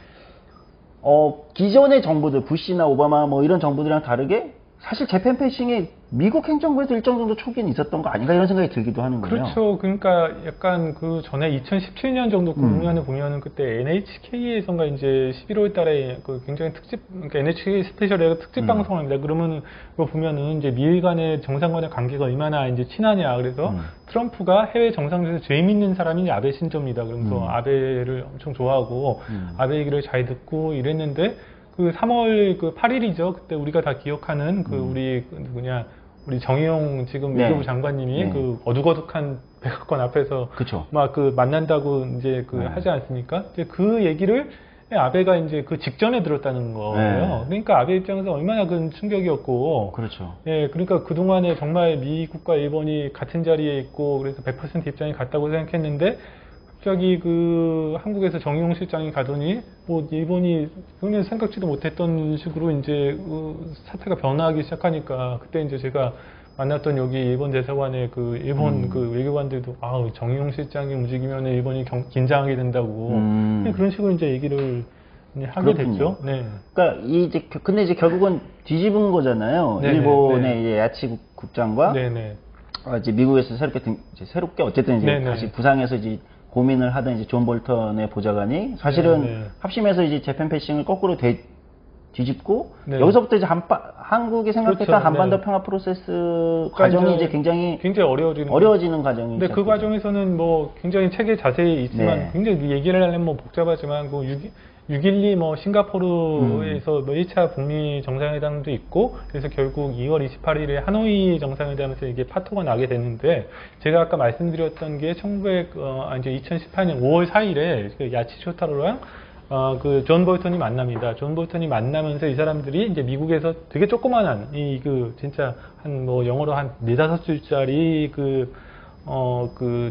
기존의 정부들 부시나 오바마 이런 정부들이랑 다르게 사실 재팬 패싱이 미국 행정부에도 일정 정도 초기는 있었던 거 아닌가 이런 생각이 들기도 하는 거예요. 그렇죠. 그러니까 약간 그 전에 2017년 정도 국면을 보면은 그때 NHK에선가 이제 11월 달에 그 굉장히 그러니까 NHK 스페셜의 특집 방송합니다. 그러면은 그거 보면은 이제 미일 간의 정상 간의 관계가 얼마나 이제 친하냐. 그래서 트럼프가 해외 정상에서 제일 믿는 사람이 아베 신조입니다. 그러면서 아베를 엄청 좋아하고 아베 얘기를 잘 듣고 이랬는데 그 3월 그 8일이죠. 그때 우리가 다 기억하는 그 우리 그 누구냐 우리 정의용 지금 네. 외교부 장관님이 네. 그 어둑어둑한 백악관 앞에서 그쵸. 막 그 만난다고 이제 그 하지 않습니까? 이제 그 얘기를 아베가 이제 그 직전에 들었다는 거예요. 그러니까 아베 입장에서 얼마나 큰 충격이었고. 그렇죠. 예, 그러니까 그동안에 정말 미국과 일본이 같은 자리에 있고 그래서 100% 입장이 같다고 생각했는데 갑자기 그 한국에서 정의용 실장이 가더니 뭐 일본이 전혀 생각지도 못했던 식으로 이제 그 사태가 변화하기 시작하니까 그때 이제 제가 만났던 여기 일본 대사관의 그 일본 그 외교관들도 아우 정의용 실장이 움직이면 일본이 긴장하게 된다고 그런 식으로 이제 얘기를 이제 하게 그렇군요. 됐죠. 네. 그러니까 이제 근데 이제 결국은 뒤집은 거잖아요. 네네, 일본의 네. 이제 야치 국장과 네네. 이제 미국에서 새롭게 어쨌든 이제 네네. 다시 부상해서 이제 고민을 하던 이제 존 볼턴의 보좌관이 사실은 네네. 합심해서 이제 재팬 패싱을 거꾸로 뒤집고 네. 여기서부터 이제 한국이 생각했던 그렇죠. 한반도 네. 평화 프로세스 과정이 이제 굉장히 어려워지는 과정이 근데 그 시작되죠. 과정에서는 뭐 굉장히 책에 자세히 있지만 네. 굉장히 얘기를 하려면 뭐 복잡하지만 그 6.12 뭐 싱가포르에서 뭐 1차 북미 정상회담도 있고 그래서 결국 2월 28일에 하노이 정상회담에서 이게 파토가 나게 됐는데 제가 아까 말씀드렸던 게 이제 2018년 5월 4일에 그 야치 쇼타로랑 그 존 볼턴이 만납니다. 존 볼턴이 만나면서 이 사람들이 이제 미국에서 되게 조그만한 그 진짜 한 뭐 영어로 한 4-5줄짜리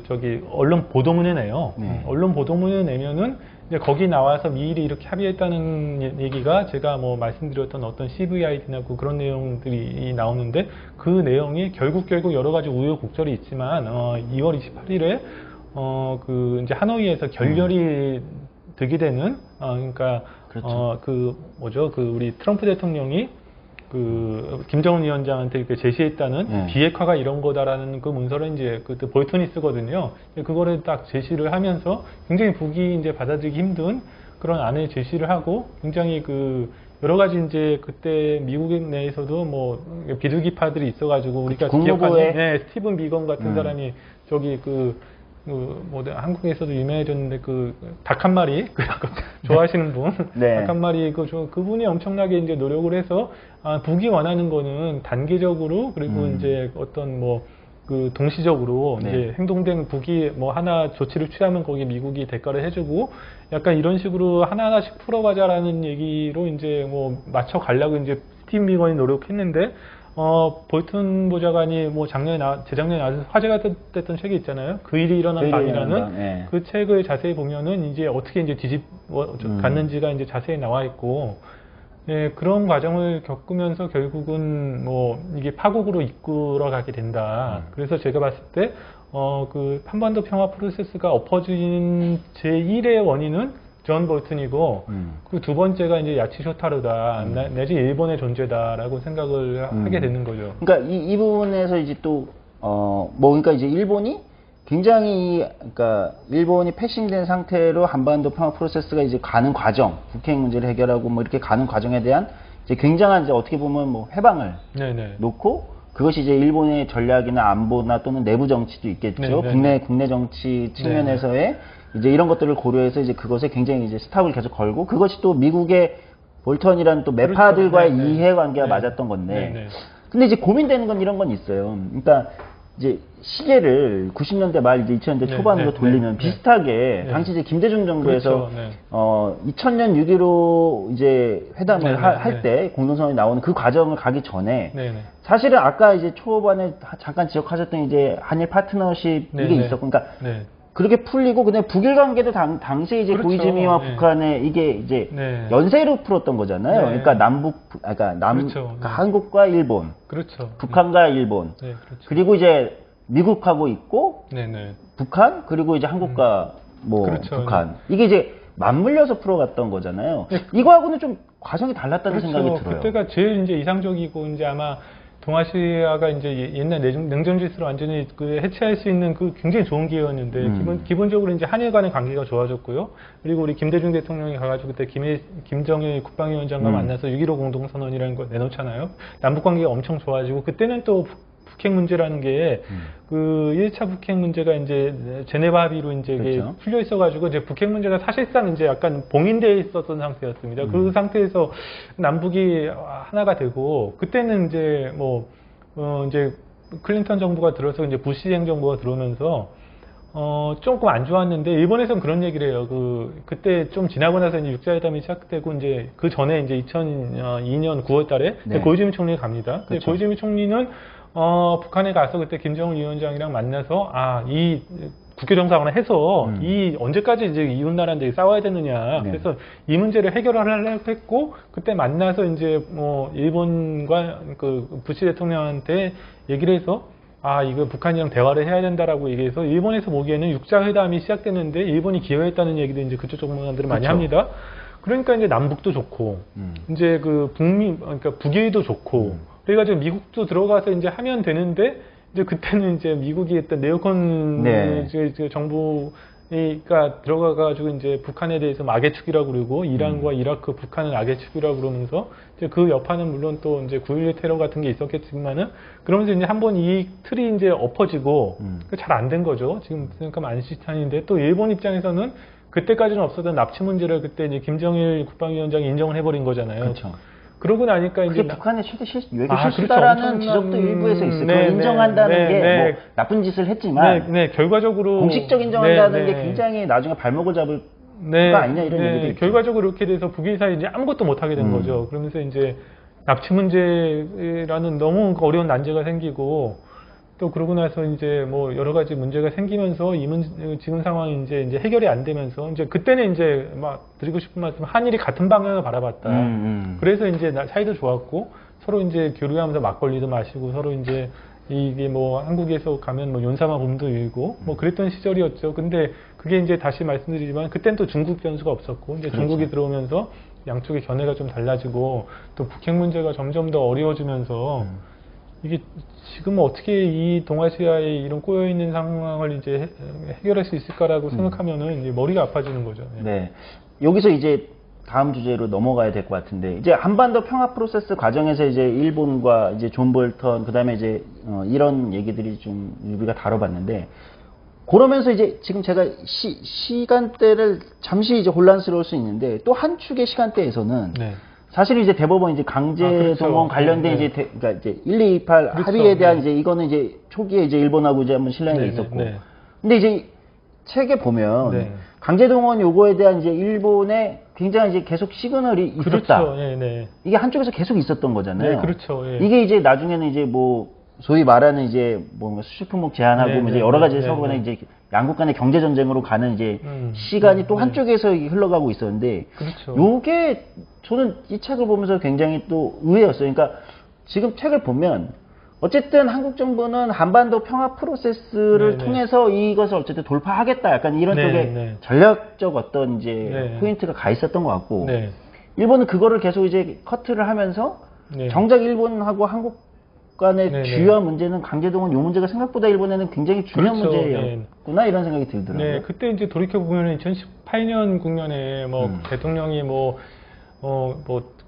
저기 언론 보도문을 내요. 네. 언론 보도문을 내면은 이제 거기 나와서 미일이 이렇게 합의했다는 얘기가 제가 뭐 말씀드렸던 어떤 CVID나 그런 내용들이 나오는데 그 내용이 결국 여러 가지 우여곡절이 있지만 2월 28일에 그 이제 하노이에서 결렬이 되게 되는 그러니까 그렇죠. 우리 트럼프 대통령이 그 김정은 위원장한테 이렇게 제시했다는 비핵화가 이런 거다라는 그 문서를 이제 그때 볼턴이 쓰거든요. 그거를 딱 제시를 하면서 굉장히 북이 이제 받아들이기 힘든 그런 안을 제시를 하고 굉장히 그 여러 가지 이제 그때 미국 내에서도 뭐 비둘기파들이 있어가지고 우리가 기억하는 스티븐 비건 같은 사람이 저기 한국에서도 유명해졌는데 닭 한 마리 좋아하시는 분, 네. 닭 한 마리 그분이 엄청나게 이제 노력을 해서 북이 원하는 거는 단계적으로 그리고 이제 어떤 동시적으로 네. 이제 행동된 북이 뭐 하나 조치를 취하면 거기 미국이 대가를 해주고 약간 이런 식으로 하나하나씩 풀어가자라는 얘기로 이제 뭐 맞춰 가려고 이제 스티븐 비건이 노력했는데. 볼턴 보좌관이 뭐 재작년에 아주 화제가 됐던 책이 있잖아요. 그 일이 일어난 밤이라는 그 책을 자세히 보면은 이제 어떻게 이제 갔는지가 이제 자세히 나와 있고, 그런 과정을 겪으면서 결국은 뭐 이게 파국으로 이끌어가게 된다. 그래서 제가 봤을 때, 그 한반도 평화 프로세스가 엎어진 제1의 원인은 존 볼턴이고 그 두 번째가 이제 야치 쇼타르다 내지 일본의 존재다라고 생각을 하게 되는 거죠. 그러니까 이 부분에서 이제 그러니까 이제 일본이 굉장히 그러니까 일본이 패싱된 상태로 한반도 평화 프로세스가 이제 가는 과정, 북핵 문제를 해결하고 뭐 이렇게 가는 과정에 대한 이제 굉장한 이제 어떻게 보면 뭐 해방을 놓고 그것이 이제 일본의 전략이나 안보나 또는 내부 정치도 있겠죠. 국내 정치 측면에서의 이제 이런 것들을 고려해서 이제 그것에 굉장히 이제 스탑을 계속 걸고 그것이 또 미국의 볼턴이라는 또 매파들과의 이해관계가 맞았던 건데 근데 이제 고민되는 건 이런 건 있어요. 그러니까 이제 시계를 90년대 말 이제 2000년대 초반으로 돌리면 비슷하게 당시 이제 김대중 정부에서 2000년 6.15 이제 회담을 할 때 공동선언이 나오는 그 과정을 가기 전에 사실은 아까 이제 초반에 잠깐 지적하셨던 이제 한일 파트너십 이게 있었고 그러니까 그렇게 풀리고 근데 북일 관계도 당시에 이제 고이즈미와 북한의 이게 이제 연쇄로 풀었던 거잖아요. 그러니까 그러니까 한국과 일본, 북한과 일본, 그리고 이제 미국하고 있고 북한 그리고 이제 한국과 북한 이게 이제 맞물려서 풀어갔던 거잖아요. 이거하고는 좀 과정이 달랐다는 생각이 들어요. 그때가 제일 이제 이상적이고 이제 아마 동아시아가 이제 옛날 냉전 질서를 완전히 그 해체할 수 있는 그 굉장히 좋은 기회였는데 기본적으로 이제 한일 간의 관계가 좋아졌고요. 그리고 우리 김대중 대통령이 가가지고 그때 김정일 국방위원장과 만나서 6.15 공동선언이라는 걸 내놓잖아요. 남북 관계가 엄청 좋아지고 그때는 또 북핵 문제라는 게 그 1차 북핵 문제가 이제 제네바 합의로 이제 그렇죠. 풀려 있어가지고 이제 북핵 문제가 사실상 이제 약간 봉인되어 있었던 상태였습니다. 그 상태에서 남북이 하나가 되고 그때는 이제 이제 클린턴 정부가 들어서 이제 부시 행정부가 들어오면서 조금 안 좋았는데 일본에서는 그런 얘기를 해요. 그때 좀 지나고 나서 이제 육자회담이 시작되고 이제 그 전에 이제 2002년 9월달에 네. 고이즈미 총리가 갑니다. 근데 그렇죠. 고이즈미 총리는 북한에 가서 그때 김정은 위원장이랑 만나서 이 국교정상을 해서 이 언제까지 이제 이웃 나라인데 싸워야 되느냐. 네. 그래서 이 문제를 해결하려고 했고 그때 만나서 이제 일본과 그 부시 대통령한테 얘기를 해서 이거 북한이랑 대화를 해야 된다라고 얘기해서 일본에서 보기에는 육자회담이 시작됐는데 일본이 기여했다는 얘기도 이제 그쪽 정부들은 많이 그렇죠. 합니다. 그러니까 이제 남북도 좋고 이제 그 그러니까 북일도 좋고 그래가지고 미국도 들어가서 이제 하면 되는데 이제 그때는 이제 미국이 했던 네오콘 네. 이제 정부가 들어가가지고 이제 북한에 대해서 악의축이라고 그러고 이란과 이라크, 북한은 악의축이라고 그러면서 이제 그 여파는 물론 또 이제 9.11 테러 같은 게 있었겠지만은 그러면서 이제 한번 이 틀이 이제 엎어지고 잘 안 된 거죠. 지금 생각하면 안시스탄인데 또 일본 입장에서는 그때까지는 없었던 납치 문제를 그때 이제 김정일 국방위원장이 인정을 해버린 거잖아요. 그렇죠. 그러고 나니까 이제 그게 북한의 외교 그렇죠. 실수다라는 엄청난- 지적도 일부에서 있어요. 네, 그걸 인정한다는 네, 게 네. 뭐 나쁜 짓을 했지만 결과적으로 공식적 인정한다는 네, 게 굉장히 나중에 발목을 잡을 네, 거 아니냐 이런 얘기도 있죠. 결과적으로 이렇게 돼서 북일 사이 이제 아무것도 못 하게 된 거죠. 그러면서 이제 납치 문제라는 너무 어려운 난제가 생기고 또 그러고 나서 이제 뭐 여러 가지 문제가 생기면서 지금 상황이 이제 해결이 안 되면서 이제 그때는 이제 막 드리고 싶은 말씀 한일이 같은 방향을 바라봤다. 그래서 이제 사이도 좋았고 서로 이제 교류하면서 막걸리도 마시고 서로 이제 이게 뭐 한국에서 가면 뭐 윤사마 봄도 일고 뭐 그랬던 시절이었죠. 근데 그게 이제 다시 말씀드리지만 그땐 또 중국 변수가 없었고 이제 그렇죠. 중국이 들어오면서 양쪽의 견해가 좀 달라지고 또 북핵 문제가 점점 더 어려워지면서 이게 지금 어떻게 이 동아시아에 이런 꼬여있는 상황을 이제 해결할 수 있을까라고 생각하면은 이제 머리가 아파지는 거죠. 예. 네. 여기서 이제 다음 주제로 넘어가야 될 것 같은데 이제 한반도 평화 프로세스 과정에서 이제 일본과 이제 존 볼턴 그다음에 이제 이런 얘기들이 좀 우리가 다뤄봤는데 그러면서 이제 지금 제가 시간대를 잠시 이제 혼란스러울 수 있는데 또 한 축의 시간대에서는 네. 사실 이제 대법원 이제 강제 그렇죠. 동원 관련된 네, 이제 그러니까 이제 1228 그렇죠. 합의에 대한 네. 이제 이거는 이제 초기에 이제 일본하고 이제 한번 실랑이 네, 있었고 네. 근데 이제 책에 보면 네. 강제 동원 요구에 대한 이제 일본의 굉장히 이제 계속 시그널이 있었다. 그렇죠. 예, 네. 이게 한쪽에서 계속 있었던 거잖아요. 네, 그렇죠. 예. 이게 이제 나중에는 이제 뭐 소위 말하는 이제 뭐 수출품목 제한하고 네, 뭐 이제 네, 여러 가지 네, 서로 간에 네. 이제 양국 간의 경제 전쟁으로 가는 이제 시간이 또 네. 한쪽에서 흘러가고 있었는데 그렇죠. 요게 저는 이 책을 보면서 굉장히 또 의외였어요. 그러니까 지금 책을 보면 어쨌든 한국 정부는 한반도 평화 프로세스를 네, 네. 통해서 이것을 어쨌든 돌파하겠다. 약간 이런 네, 쪽에 네. 전략적 어떤 이제 네. 포인트가 가 있었던 것 같고 네. 일본은 그거를 계속 이제 커트를 하면서 네. 정작 일본하고 한국 간의 네, 네. 주요한 문제는 강제동원 요 문제가 생각보다 일본에는 굉장히 중요한 그렇죠. 문제였구나 이런 생각이 들더라고요. 네, 그때 이제 돌이켜 보면 2018년 국면에 뭐 대통령이 뭐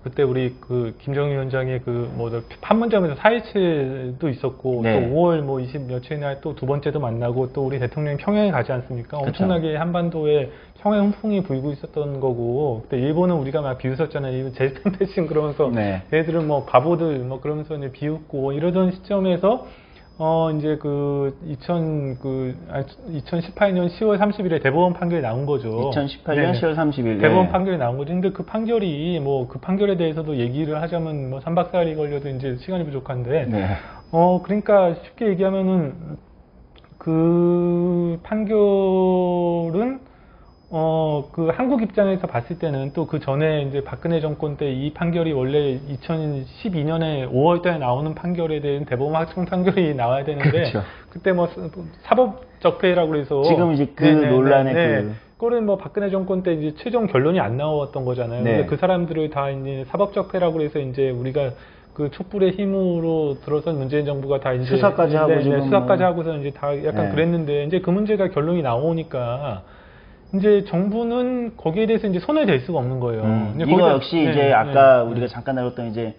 그때 우리 그 김정일 위원장의 그 뭐 판문점에서 4.27도 있었고 네. 또 5월 뭐 20 며칠에 날 또 두 번째도 만나고 또 우리 대통령이 평양에 가지 않습니까? 그쵸. 엄청나게 한반도에 평양 훈풍이 불고 있었던 거고 그때 일본은 우리가 막 비웃었잖아요. 이거 제스텐 패싱 그러면서 네. 얘들은 뭐 바보들 뭐 그러면서 이제 비웃고 이러던 시점에서 이제 2018년 10월 30일에 대법원 판결이 나온 거죠. 2018년 네네. 10월 30일. 대법원 네. 판결이 나온 거죠. 근데 그 판결이 그 판결에 대해서도 얘기를 하자면 뭐 3박 4일이 걸려도 이제 시간이 부족한데, 네. 그러니까 쉽게 얘기하면은 그 판결은 그 한국 입장에서 봤을 때는 또 그 전에 이제 박근혜 정권 때 이 판결이 원래 2012년에 5월 달에 나오는 판결에 대한 대법원 확정 판결이 나와야 되는데 그렇죠. 그때 뭐 사법 적폐라고 해서 지금 이제 그 논란의 그거는 뭐 박근혜 정권 때 이제 최종 결론이 안 나왔던 거잖아요. 네. 근데 그 사람들을 다 이제 사법 적폐라고 해서 이제 우리가 그 촛불의 힘으로 들어선 문재인 정부가 다 이제 수사까지 하고 지금 수사까지 뭐. 하고서 이제 다 약간 네. 그랬는데 이제 그 문제가 결론이 나오니까 이제 정부는 거기에 대해서 이제 손을 댈 수가 없는 거예요. 이제 이거 거기다- 역시 네, 이제 아까 우리가 잠깐 다뤘던 이제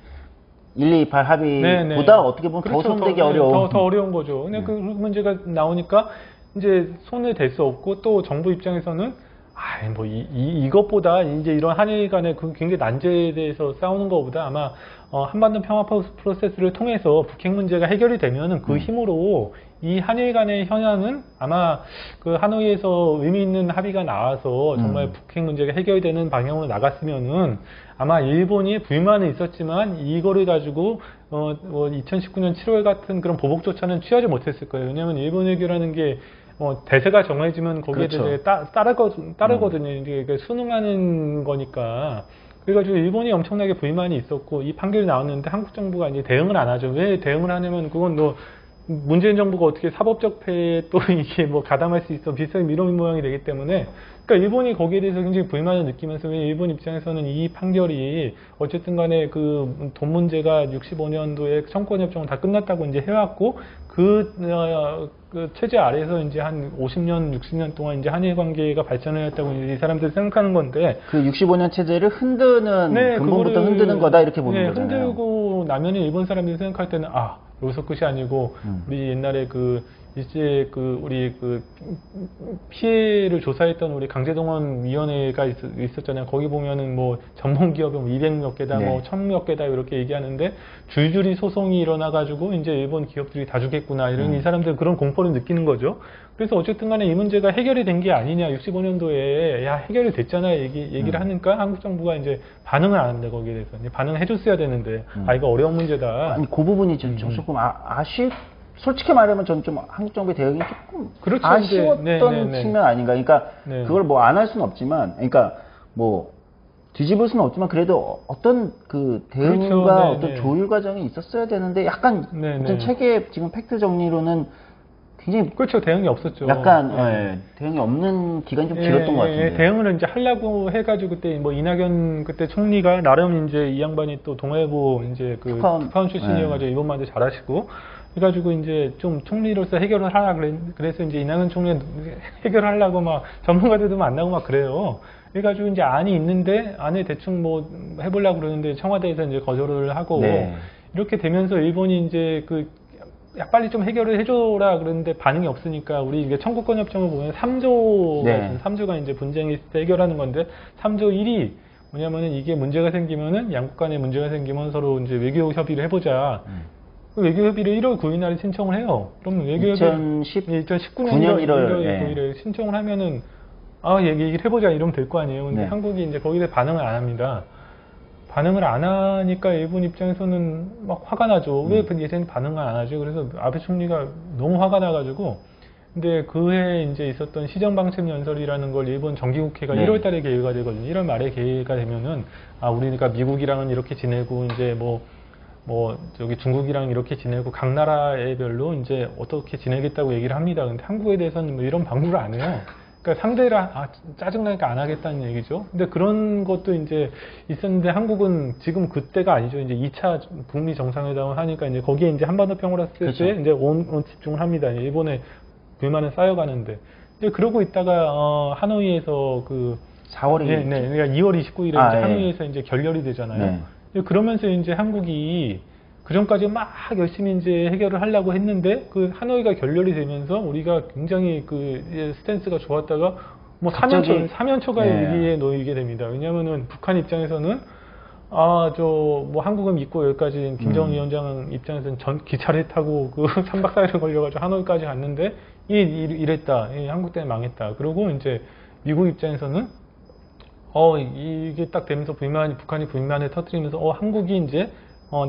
128 합의보다 어떻게 보면 그렇죠. 더 손대기 더, 어려운. 더 어려운 거죠. 근데 그 문제가 나오니까 이제 손을 댈 수 없고 또 정부 입장에서는 뭐 이것보다 이제 이런 한일 간의 그 굉장히 난제에 대해서 싸우는 것보다 아마 한반도 평화 프로세스를 통해서 북핵 문제가 해결이 되면은 그 힘으로 이 한일 간의 현안은 아마 그 하노이에서 의미 있는 합의가 나와서 정말 북핵 문제가 해결되는 방향으로 나갔으면은 아마 일본이 불만은 있었지만 이거를 가지고 2019년 7월 같은 그런 보복 조처는 취하지 못했을 거예요. 왜냐하면 일본 외교라는 게 대세가 정해지면 거기에 그렇죠. 대해서 따르거든요. 이게 순응하는 거니까. 그래가지고 일본이 엄청나게 불만이 있었고 이 판결이 나왔는데 한국 정부가 이제 대응을 안 하죠. 왜 대응을 하냐면 그건 문재인 정부가 어떻게 사법적 폐에 또 이게 가담할 수 있어 비슷하게 이런 모양이 되기 때문에 그러니까 일본이 거기에 대해서 굉장히 불만을 느끼면서 왜 일본 입장에서는 이 판결이 어쨌든 간에 그 돈 문제가 65년도에 청구권협정은 다 끝났다고 이제 해왔고 그 체제 아래에서 이제 한 50년, 60년 동안 이제 한일 관계가 발전해왔다고 이 사람들이 생각하는 건데 그 65년 체제를 흔드는 근본부터 흔드는 거다 이렇게 보는 거잖아요. 흔들고 나면은 일본 사람들이 생각할 때는 여기서 끝이 아니고 우리 옛날에 우리 피해를 조사했던 우리 강제동원 위원회가 있었잖아요. 거기 보면은 전문 기업이 200몇 개다, 1000몇 개다 이렇게 얘기하는데 줄줄이 소송이 일어나가지고 이제 일본 기업들이 다 주겠구나 이런 이 사람들 그런 공포를 느끼는 거죠. 그래서 어쨌든 간에 이 문제가 해결이 된 게 아니냐 65년도에 해결이 됐잖아 얘기를 하니까 한국 정부가 이제 반응을 안 한다 거기에 대해서 이제 반응을 해줬어야 되는데 이거 어려운 문제다. 아니 그 부분이 조금 솔직히 말하면 저는 좀 한국 정부의 대응이 조금 그렇죠, 아쉬웠던 측면 아닌가. 그러니까 그걸 안 할 수는 없지만, 그러니까 뒤집을 수는 없지만 그래도 어떤 그 대응과 그렇죠, 어떤 조율 과정이 있었어야 되는데 약간 어떤 체계 지금 팩트 정리로는 굉장히 그렇죠. 대응이 없었죠. 약간 대응이 없는 기간이 좀 길었던 것 같은데. 대응을 이제 하려고 해가지고 그때 이낙연 그때 총리가 나름 이제 이 양반이 또 동아일보 이제 특파원 출신이어가지고 일본말도 잘하시고 그래가지고 이제 좀 총리로서 해결을 하라 그래서 이제 이낙연 총리 해결하려고 막 전문가들도 만나고 막 그래요. 그래가지고 이제 안이 있는데 안에 대충 해보려고 그러는데 청와대에서 이제 거절을 하고 이렇게 되면서 일본이 이제 야 빨리 좀 해결을 해줘라 그러는데 반응이 없으니까 우리 이게 청구권 협정을 보면 3조가 이제 분쟁이 있을 때 해결하는 건데 3조 1이 뭐냐면은 이게 문제가 생기면은 양국 간에 문제가 생기면 서로 이제 외교 협의를 해보자. 외교 협의를 1월 9일 날에 신청을 해요. 그럼 외교 협의 2019년 1월 9일에 신청을 하면은 얘기를 해보자 이러면 될 거 아니에요. 근데 한국이 이제 거기에 반응을 안 합니다. 반응을 안 하니까 일본 입장에서는 막 화가 나죠. 왜 예전에 반응을 안 하죠? 그래서 아베 총리가 너무 화가 나가지고 근데 그해 이제 있었던 시정방침 연설이라는 걸 일본 정기국회가 1월 달에 개회가 되거든요. 1월 말에 개회가 되면은 우리가 미국이랑은 이렇게 지내고 이제 저기 중국이랑 이렇게 지내고 각 나라별로 이제 어떻게 지내겠다고 얘기를 합니다. 근데 한국에 대해서는 이런 방구를 안 해요. 그러니까 상대가 짜증나니까 안 하겠다는 얘기죠. 근데 그런 것도 이제 있었는데 한국은 지금 그때가 아니죠. 이제 2차 북미 정상회담을 하니까 이제 거기에 이제 한반도 평화를 쓸 때 이제 온 집중을 합니다. 일본의 불만은 쌓여가는데. 근데 그러고 있다가 하노이에서 4월이 그러니까 2월 29일에 이제 하노이에서 이제 결렬이 되잖아요. 그러면서 이제 한국이 그 전까지 막 열심히 이제 해결을 하려고 했는데 하노이가 결렬이 되면서 우리가 굉장히 스탠스가 좋았다가 3연초가 위기에 놓이게 됩니다. 왜냐면은 북한 입장에서는 한국은 믿고 여기까지 김정은 위원장 입장에서는 기차를 타고 3박 4일을 걸려가지고 하노이까지 갔는데 이랬다. 한국 때문에 망했다. 그리고 이제 미국 입장에서는 이게 딱 되면서 북한이 불만을 터뜨리면서 한국이 이제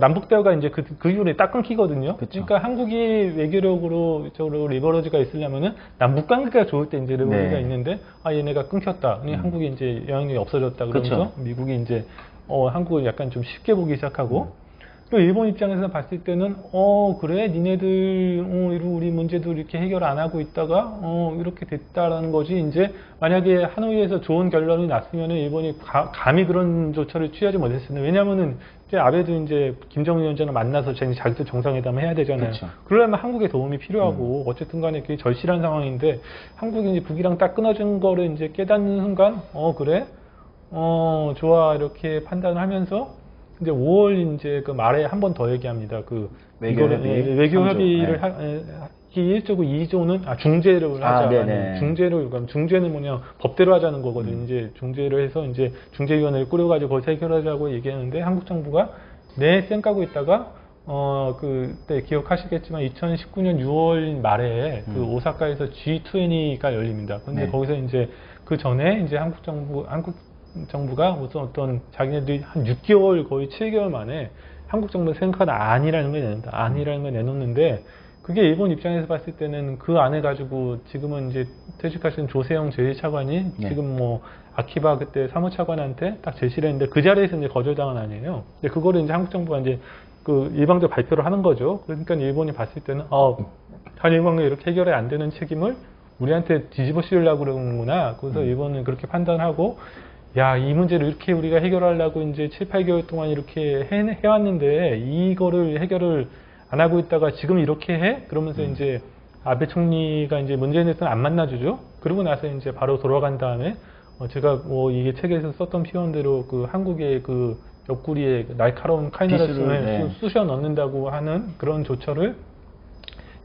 남북 대화가 이제 그 이후에 딱 끊기거든요. 그러니까 한국이 외교력으로 리버러지가 있으려면은 남북 관계가 좋을 때 이제 리버러지가 있는데 얘네가 끊겼다. 한국이 이제 영향력이 없어졌다. 그러면서 미국이 이제 한국을 약간 좀 쉽게 보기 시작하고 또 일본 입장에서 봤을 때는 그래 니네들 우리 문제도 이렇게 해결 안 하고 있다가 이렇게 됐다라는 거지. 이제 만약에 하노이에서 좋은 결론이 났으면은 일본이 감히 그런 조처를 취하지 못했을 텐데, 왜냐면은 이제 아베도 이제 김정은 위원장을 만나서 자기도 정상회담을 해야 되잖아요. 그렇죠. 그러려면 한국의 도움이 필요하고 어쨌든 간에 그게 절실한 상황인데, 한국이 이제 북이랑 딱 끊어진 거를 이제 깨닫는 순간 그래 좋아 이렇게 판단을 하면서 이제 5월 이제 그 말에 한 번 더 얘기합니다. 그 외교 협의, 외교 3조. 협의를 네. 1조고 2조는 중재를 하자. 네네. 중재는 뭐냐 법대로 하자는 거거든요. 이제 중재를 해서 이제 중재위원회를 꾸려가지고 거기서 해결하자고 얘기하는데, 한국 정부가 네 쌩까고 있다가 그때 기억하시겠지만 2019년 6월 말에 그 오사카에서 G20가 열립니다. 그런데 네. 거기서 이제 그 전에 이제 한국 정부가 우선 어떤 자기네들이 한 6개월 거의 7개월 만에 한국 정부 생각은 아니라는 걸 내놓는다. 아니라는 걸 내놓는데, 그게 일본 입장에서 봤을 때는 그 안에 가지고 지금은 이제 퇴직하신 조세영 제1차관이 네. 지금 뭐 아키바 그때 사무차관한테 딱 제시를 했는데 그 자리에서 이제 거절당한 아니에요. 근데 그거를 이제 한국 정부가 이제 그 일방적 발표를 하는 거죠. 그러니까 일본이 봤을 때는 한일 관계 이렇게 해결이 안 되는 책임을 우리한테 뒤집어 씌우려고 그러는구나. 그래서 일본은 그렇게 판단하고, 야, 이 문제를 이렇게 우리가 해결하려고 이제 7, 8개월 동안 이렇게 해왔는데 이거를 해결을 안 하고 있다가 지금 이렇게 해? 그러면서 이제 아베 총리가 이제 문재인 대통령 안 만나주죠. 그러고 나서 이제 바로 돌아간 다음에 제가 이게 책에서 썼던 표현대로 그 한국의 그 옆구리에 날카로운 칼날을 네. 쑤셔 넣는다고 하는 그런 조처를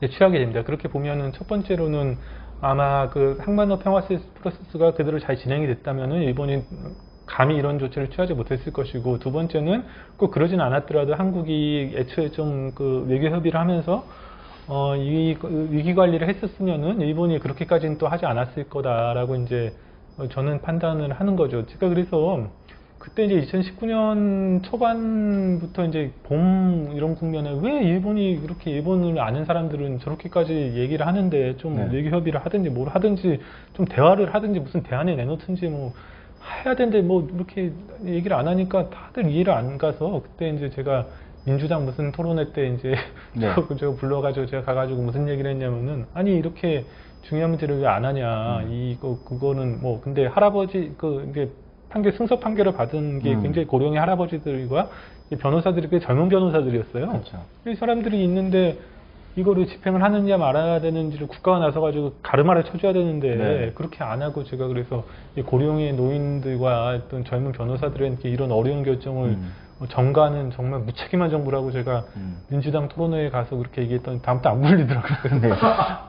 취하게 됩니다. 그렇게 보면은 첫 번째로는 아마 그 항만호 평화 프로세스가 그대로 잘 진행이 됐다면은 일본이 감히 이런 조치를 취하지 못했을 것이고, 두 번째는 꼭 그러진 않았더라도 한국이 애초에 좀 그 외교 협의를 하면서 이 위기 관리를 했었으면은 일본이 그렇게까지는 또 하지 않았을 거다라고 이제 저는 판단을 하는 거죠. 제가 그래서 그때 이제 2019년 초반부터 이제 봄 이런 국면에 왜 일본이 그렇게 일본을 아는 사람들은 저렇게까지 얘기를 하는데 좀 네. 외교 협의를 하든지 뭘 하든지 좀 대화를 하든지 무슨 대안을 내놓든지 뭐 해야 되는데 뭐 이렇게 얘기를 안 하니까 다들 이해를 안 가서, 그때 이제 제가 민주당 무슨 토론회 때 이제 네. 저 불러가지고 제가 가가지고 무슨 얘기를 했냐면은, 아니 이렇게 중요한 문제를 왜 안 하냐, 그거는 뭐 근데 할아버지 이게 승소 판결을 받은 게 굉장히 고령의 할아버지들과 변호사들이 꽤 젊은 변호사들이었어요. 그렇죠. 이 사람들이 있는데 이거를 집행을 하느냐 말아야 되는지를 국가가 나서가지고 가르마를 쳐줘야 되는데 네. 그렇게 안 하고, 제가 그래서 이 고령의 노인들과 어떤 젊은 변호사들한테 이런 어려운 결정을 전가하는 정말 무책임한 정부라고 제가 민주당 토론회에 가서 그렇게 얘기했더니 다음부터 안 불리더라고요. 네.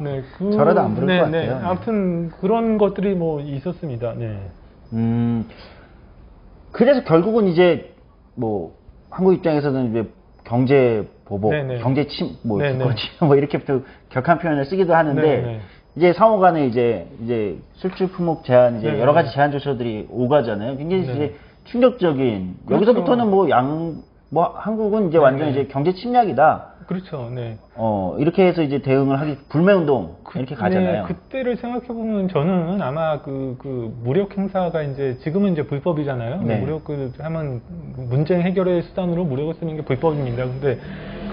네, 저라도 안 부를 것 같아요. 네. 아무튼 그런 것들이 뭐 있었습니다. 네. 그래서 결국은 이제 뭐 한국 입장에서는 이제 경제 보복, 네네. 경제 뭐 네네. 주거지 뭐 이렇게 또 격한 표현을 쓰기도 하는데, 네네. 이제 상호간에 이제 술주 품목 제한, 이제 네네. 여러 가지 제한 조처들이 오가잖아요. 굉장히 네네. 이제 충격적인. 그렇죠. 여기서부터는 한국은 이제 완전 이제 경제 침략이다. 그렇죠. 네. 이렇게 해서 이제 대응을 하기, 불매운동 이렇게 가잖아요. 그때를 생각해보면 저는 아마 그 무력 행사가 이제 지금은 이제 불법이잖아요. 네. 무력 하면 문제 해결의 수단으로 무력을 쓰는 게 불법입니다. 근데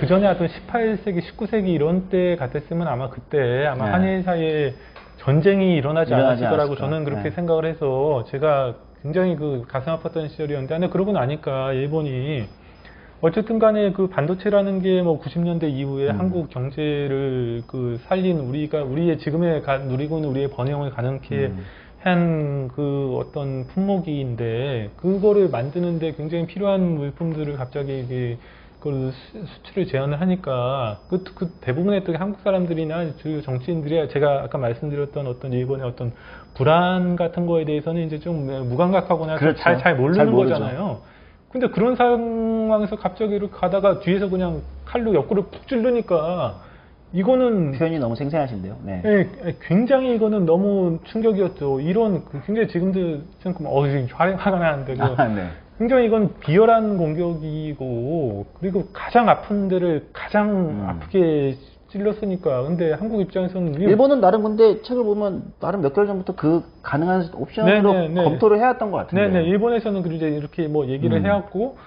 그 전에 어떤 18세기, 19세기 이런 때 같았으면 아마 그때 아마 네. 한일 사이에 전쟁이 일어나지 않았을 거라고 않았을까. 저는 그렇게 네. 생각을 해서 제가 굉장히 그 가슴 아팠던 시절이었는데, 근데 그러고 나니까 일본이 어쨌든 간에 그 반도체라는 게 뭐 90년대 이후에 한국 경제를 살린 우리의 지금의 누리고 있는 우리의 번영을 가능케 한 그 어떤 품목인데, 그거를 만드는데 굉장히 필요한 물품들을 갑자기 이게 그걸 수출을 제한을 하니까 그 대부분의 또 한국 사람들이나 주요 정치인들이 제가 아까 말씀드렸던 어떤 일본의 어떤 불안 같은 거에 대해서는 이제 좀 무감각하거나 그렇죠. 잘 모르는 잘 모르죠. 거잖아요. 근데 그런 상황에서 갑자기 이렇게 가다가 뒤에서 그냥 칼로 옆구리 푹 찌르니까 이거는 표현이 너무 생생하신데요. 네. 예, 굉장히 이거는 너무 충격이었죠. 이런 굉장히 지금도 생각하면 지금 화가 나는데 네. 굉장히 이건 비열한 공격이고, 그리고 가장 아픈 데를 가장 아프게 찔렀으니까. 근데 한국 입장에서는 일본은 나름 근데 책을 보면 나름 몇 개월 전부터 그 가능한 옵션으로 네네. 검토를 해왔던 것 같은데. 네네. 일본에서는 이제 이렇게 뭐 얘기를 해왔고,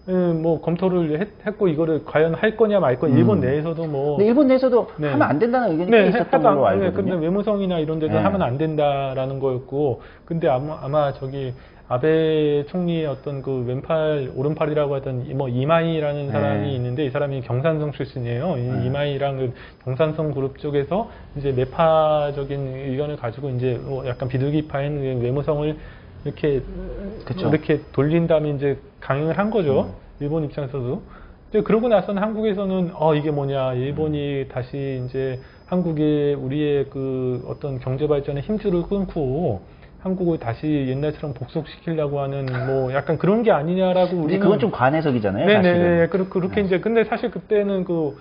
뭐 검토를 했고 이거를 과연 할 거냐 말 거냐 일본 내에서도 뭐 근데 일본 내에서도 네. 하면 안 된다는 의견이 꽤 있었던 걸로 알거든요. 근데 외무성이나 이런 데도 네. 하면 안 된다라는 거였고, 근데 아마 저기 아베 총리의 어떤 그 왼팔 오른팔이라고 하던 뭐 이마이라는 사람이 있는데 이 사람이 경산성 출신이에요. 이마이랑 그 경산성 그룹 쪽에서 이제 매파적인 의견을 가지고 이제 뭐 약간 비둘기파인 외무성을 이렇게 그쵸. 이렇게 돌린 다음에 이제 강행을 한 거죠. 일본 입장에서도. 근데 그러고 나서는 한국에서는 이게 뭐냐, 일본이 다시 이제 한국의 우리의 그 어떤 경제 발전의 힘줄을 끊고 한국을 다시 옛날처럼 복속시키려고 하는 뭐 약간 그런 게 아니냐라고 근데 우리는. 그건 좀 관해석이잖아요. 네네. 사실은. 그렇게 이제 근데 사실 그때는 그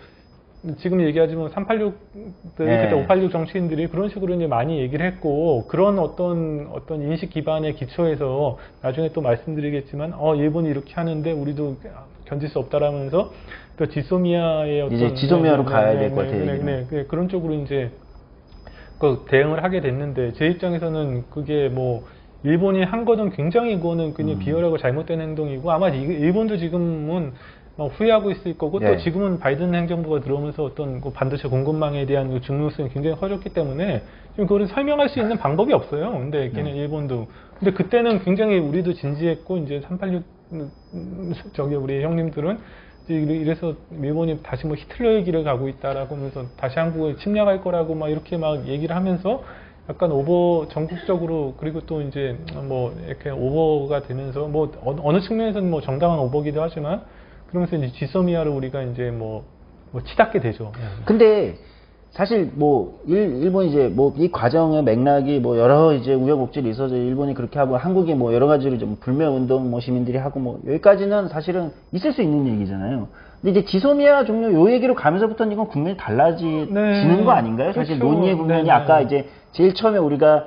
지금 얘기하지만 386들이 네. 그때 586 정치인들이 그런 식으로 이제 많이 얘기를 했고, 그런 어떤 인식 기반에 기초해서 나중에 또 말씀드리겠지만 일본이 이렇게 하는데 우리도 견딜 수 없다라면서 또 지소미아의 어떤 이제 지소미아로 가야 될 것 같아요. 네, 그런 쪽으로 이제 그 대응을 하게 됐는데, 제 입장에서는 그게 뭐 일본이 한 거는 굉장히 그거는 그냥 비열하고 잘못된 행동이고, 아마 일본도 지금은 후회하고 있을 거고, 네. 또 지금은 바이든 행정부가 들어오면서 어떤 그 반도체 공급망에 대한 그 중요성이 굉장히 커졌기 때문에 지금 그거를 설명할 수 있는 방법이 없어요. 근데 걔는 일본도. 근데 그때는 굉장히 우리도 진지했고, 이제 386 저기 우리 형님들은 이래서 일본이 다시 뭐 히틀러의 길을 가고 있다라고 하면서 다시 한국을 침략할 거라고 막 이렇게 막 얘기를 하면서 약간 전국적으로, 그리고 또 이제 뭐 이렇게 오버가 되면서 뭐 어느 측면에서는 뭐 정당한 오버기도 하지만, 그러면서 이제 지소미아를 우리가 이제 뭐 치닫게 되죠. 근데 사실 뭐 일본이 이제 뭐 이 과정의 맥락이 뭐 여러 이제 우여곡절이 있어서 일본이 그렇게 하고 한국이 뭐 여러 가지로 좀 불매 운동 뭐 시민들이 하고 뭐 여기까지는 사실은 있을 수 있는 얘기잖아요. 근데 이제 지소미아 종료 요 얘기로 가면서부터는 이건 국면이 달라지는 거 아닌가요? 사실 그렇죠. 논의의 국면이 네네. 아까 이제 제일 처음에 우리가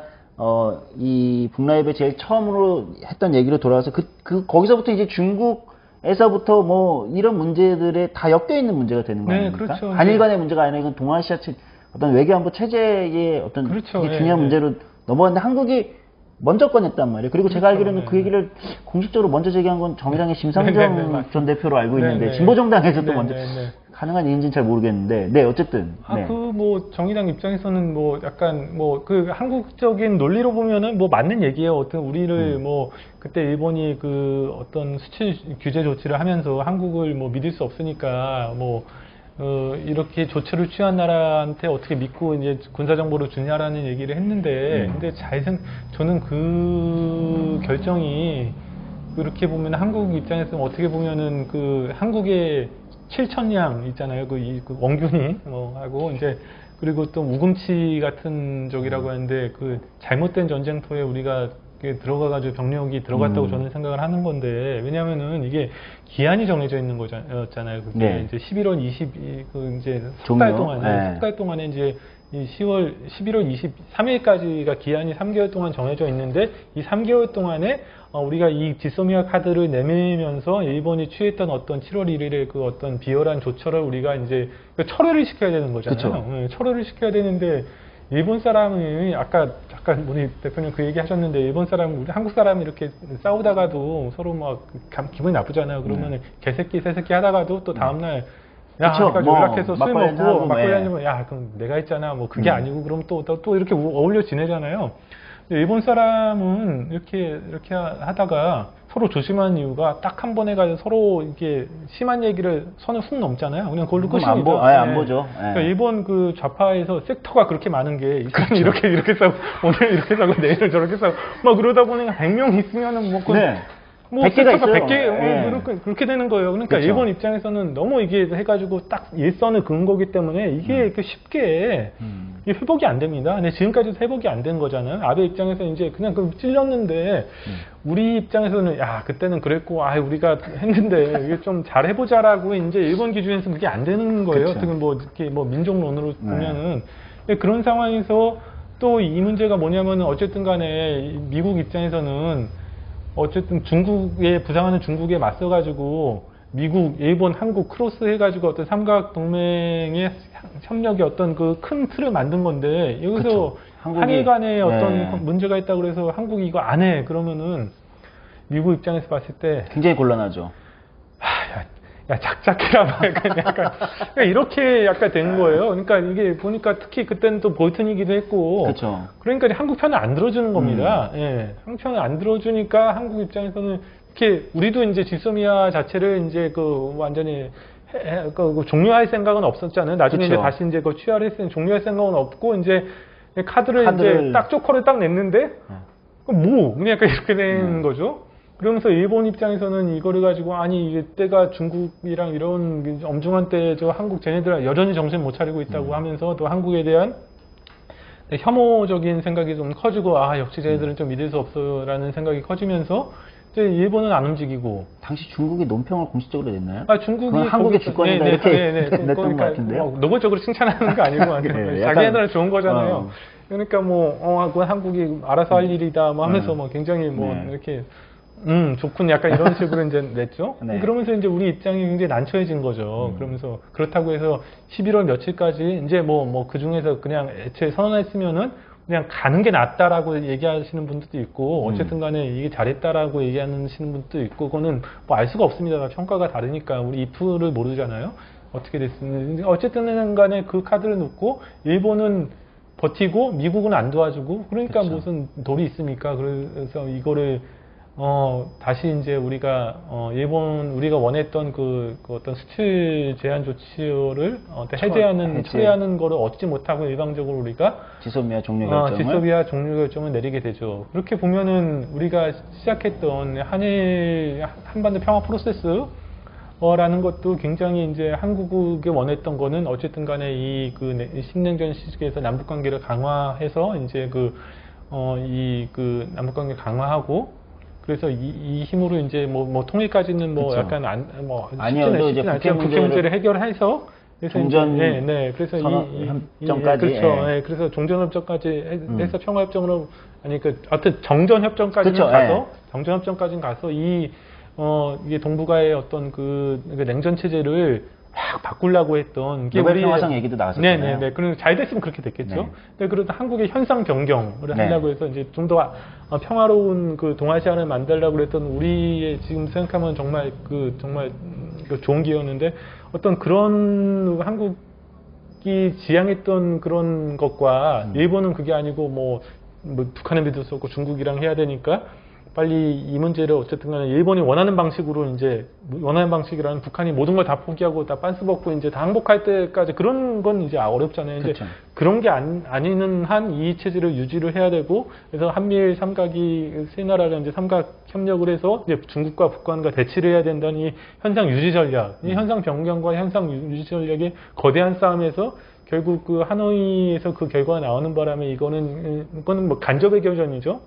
이 북라이브에 제일 처음으로 했던 얘기로 돌아와서 거기서부터 이제 중국에서부터 뭐 이런 문제들에 다 엮여 있는 문제가 되는 거 네, 아닙니까? 그렇죠. 한일 간의 문제가 아니라 이건 동아시아 어떤 외교안보 체제의 어떤 그렇죠. 되게 중요한 문제로 넘어갔는데 한국이 먼저 꺼냈단 말이에요. 그리고 제가 알기로는 그 얘기를 공식적으로 먼저 제기한 건 정의당의 심상정 전 대표로 알고 있는데 진보정당에서 또 먼저 가능한 일인지는 잘 모르겠는데, 네, 어쨌든. 네. 뭐 정의당 입장에서는 뭐 약간 뭐 그 한국적인 논리로 보면은 뭐 맞는 얘기예요. 어떤 우리를 뭐 그때 일본이 그 어떤 수출 규제 조치를 하면서 한국을 뭐 믿을 수 없으니까 뭐 이렇게 조처를 취한 나라한테 어떻게 믿고 이제 군사정보를 주냐라는 얘기를 했는데, 근데 저는 그 결정이 그렇게 보면 한국 입장에서는 어떻게 보면은 그 한국의 7천량 있잖아요. 그 원균이 하고 이제 그리고 또 우금치 같은 적이라고 하는데, 그 잘못된 전쟁터에 우리가 들어가가지고 병력이 들어갔다고 저는 생각을 하는 건데, 왜냐면은 이게 기한이 정해져 있는 거잖아요. 그게 네. 이제 11월 이제 석 달 동안에 이제 이 11월 23일까지가 기한이 3개월 동안 정해져 있는데, 이 3개월 동안에 우리가 이 지소미아 카드를 내밀면서 일본이 취했던 어떤 7월 1일의 그 어떤 비열한 조처를 우리가 이제 철회를 시켜야 되는 거잖아요. 네, 철회를 시켜야 되는데, 일본 사람이 아까 우리 대표님 그 얘기 하셨는데, 일본 사람, 우리 한국 사람이 이렇게 싸우다가도 서로 막 기분이 나쁘잖아요. 그러면은 개새끼 새새끼 하다가도 또 다음날 그러니까 연락해서 술 먹고 막걸리 한잔, 야 그럼 내가 했잖아, 뭐 그게 아니고, 그럼 또 이렇게 어울려 지내잖아요. 일본 사람은 이렇게 하다가 서로 조심하는 이유가 딱 한 번 해가지고 서로 이렇게 심한 얘기를 선을 훅 넘잖아요. 그냥 그걸로 끝이죠. 안 보죠. 그러니까 일본 그 좌파에서 섹터가 그렇게 많은 게, 이 사람이 이렇게 싸고 오늘 이렇게 싸고 내일은 저렇게 싸고 막 그러다 보니까 100명 있으면은 뭐 100개가 있어요. 100개, 그렇게 되는 거예요. 그러니까 그렇죠. 일본 입장에서는 너무 이게 해가지고 딱 일선을 그은 거기 때문에 이게 이렇게 쉽게 이게 회복이 안 됩니다. 근데 지금까지도 회복이 안 된 거잖아요. 아베 입장에서 이제 그냥 찔렸는데, 우리 입장에서는 그때는 그랬고, 우리가 했는데 이게 좀 잘해보자라고 이제 일본 기준에서는 그게 안 되는 거예요. 그렇죠. 어떻게 이렇게 민족론으로 보면은. 그런 상황에서 또 이 문제가 뭐냐면은, 어쨌든 간에 미국 입장에서는 어쨌든 부상하는 중국에 맞서가지고 미국, 일본, 한국 크로스 해가지고 어떤 삼각 동맹의 협력의 어떤 그 큰 틀을 만든 건데, 여기서 한일 간에 어떤 문제가 있다 그래서 한국이 이거 안 해 그러면은 미국 입장에서 봤을 때 굉장히 곤란하죠. 야, 작작해라. 약간 이렇게 약간 된 거예요. 그러니까 이게 보니까 특히 그때는 또 볼튼이기도 했고. 그렇죠. 그러니까 이제 한국 편을 안 들어주는 겁니다. 예. 한국 편을 안 들어주니까 한국 입장에서는 이렇게 우리도 이제 지소미아 자체를 이제 그 완전히 그 종료할 생각은 없었잖아요. 나중에 그쵸. 이제 다시 이제 그 취하를 했으니 종료할 생각은 없고 이제 카드를 이제 딱 조커를 딱 냈는데 그럼 뭐 그냥 약간 이렇게 된 거죠. 그러면서 일본 입장에서는 이거를 가지고 아니 이게 때가 중국이랑 이런 엄중한 때 저 한국 쟤네들 여전히 정신 못 차리고 있다고 하면서 또 한국에 대한 혐오적인 생각이 좀 커지고 아 역시 쟤네들은 좀 믿을 수 없어라는 생각이 커지면서 이제 일본은 안 움직이고 당시 중국이 논평을 공식적으로 냈나요? 아 중국이 그건 한국의 주권이다 이렇게 냈던 것 같은데요. 뭐 노골적으로 칭찬하는 거 아니고 네, 자기네들은 좋은 거잖아요. 그러니까 뭐 그건 한국이 알아서 할 일이다 뭐 하면서 뭐 굉장히 뭐 이렇게 좋군 약간 이런 식으로 이제 냈죠. 네. 그러면서 이제 우리 입장이 굉장히 난처해진 거죠. 그러면서 그렇다고 해서 11월 며칠까지 이제 뭐 그 중에서 그냥 애초에 선언했으면은 그냥 가는 게 낫다라고 얘기하시는 분들도 있고 어쨌든 간에 이게 잘했다라고 얘기하시는 분들도 있고 그거는 뭐 알 수가 없습니다. 평가가 다르니까 우리 if를 모르잖아요. 어떻게 됐는지 어쨌든 간에 그 카드를 놓고 일본은 버티고 미국은 안 도와주고 그러니까 그쵸. 무슨 돌이 있습니까? 그래서 이거를 다시 이제 우리가 우리가 원했던 그 어떤 수출 제한 조치를 처리하는 거를 얻지 못하고 일방적으로 우리가 지소미아 종료 결정을 지소미아 종료 결정을 내리게 되죠. 그렇게 보면은 우리가 시작했던 한일 한반도 평화 프로세스 라는 것도 굉장히 이제 한국이 원했던 거는 어쨌든 간에 그 신냉전 시기에서 남북 관계를 강화해서 이제 남북 관계 강화하고 그래서 이 힘으로 이제 뭐 통일까지는 뭐 그쵸. 약간 아니어도 이제 국회 문제를 해결해서 그래서 종전 그래서 협정까지 그렇죠. 그래서 종전 협정까지 해서 평화 협정으로 하여튼 정전 협정까지는 그쵸, 가서 정전 협정까지는 가서 이게 동북아의 어떤 그 냉전 체제를 확 바꾸려고 했던 게 노벨 평화상 얘기도 나왔었잖아요. 네네네. 그럼 잘 됐으면 그렇게 됐겠죠. 네. 근데 그래도 한국의 현상 변경을 네. 하려고 해서 이제 좀 더 평화로운 그 동아시아를 만들려고 그랬던 우리의 지금 생각하면 정말 좋은 기회였는데 어떤 그런 한국이 지향했던 그런 것과 일본은 그게 아니고 뭐 북한은 믿을 수 없고 중국이랑 해야 되니까 빨리 이 문제를 어쨌든 간에 일본이 원하는 방식으로 이제 원하는 방식이라는 북한이 모든 걸 다 포기하고 다 빤스 벗고 이제 다 항복할 때까지 그런 건 이제 어렵잖아요. 이제 그쵸. 그런 게 아니는 한 이 체제를 유지를 해야 되고 그래서 한미일 삼각이 세 나라가 이제 삼각 협력을 해서 이제 중국과 북한과 대치를 해야 된다는 이 현상 유지 전략, 이 현상 변경과 현상 유지 전략의 거대한 싸움에서 결국 그 하노이에서 그 결과가 나오는 바람에 이거는 뭐 간접의 교전이죠.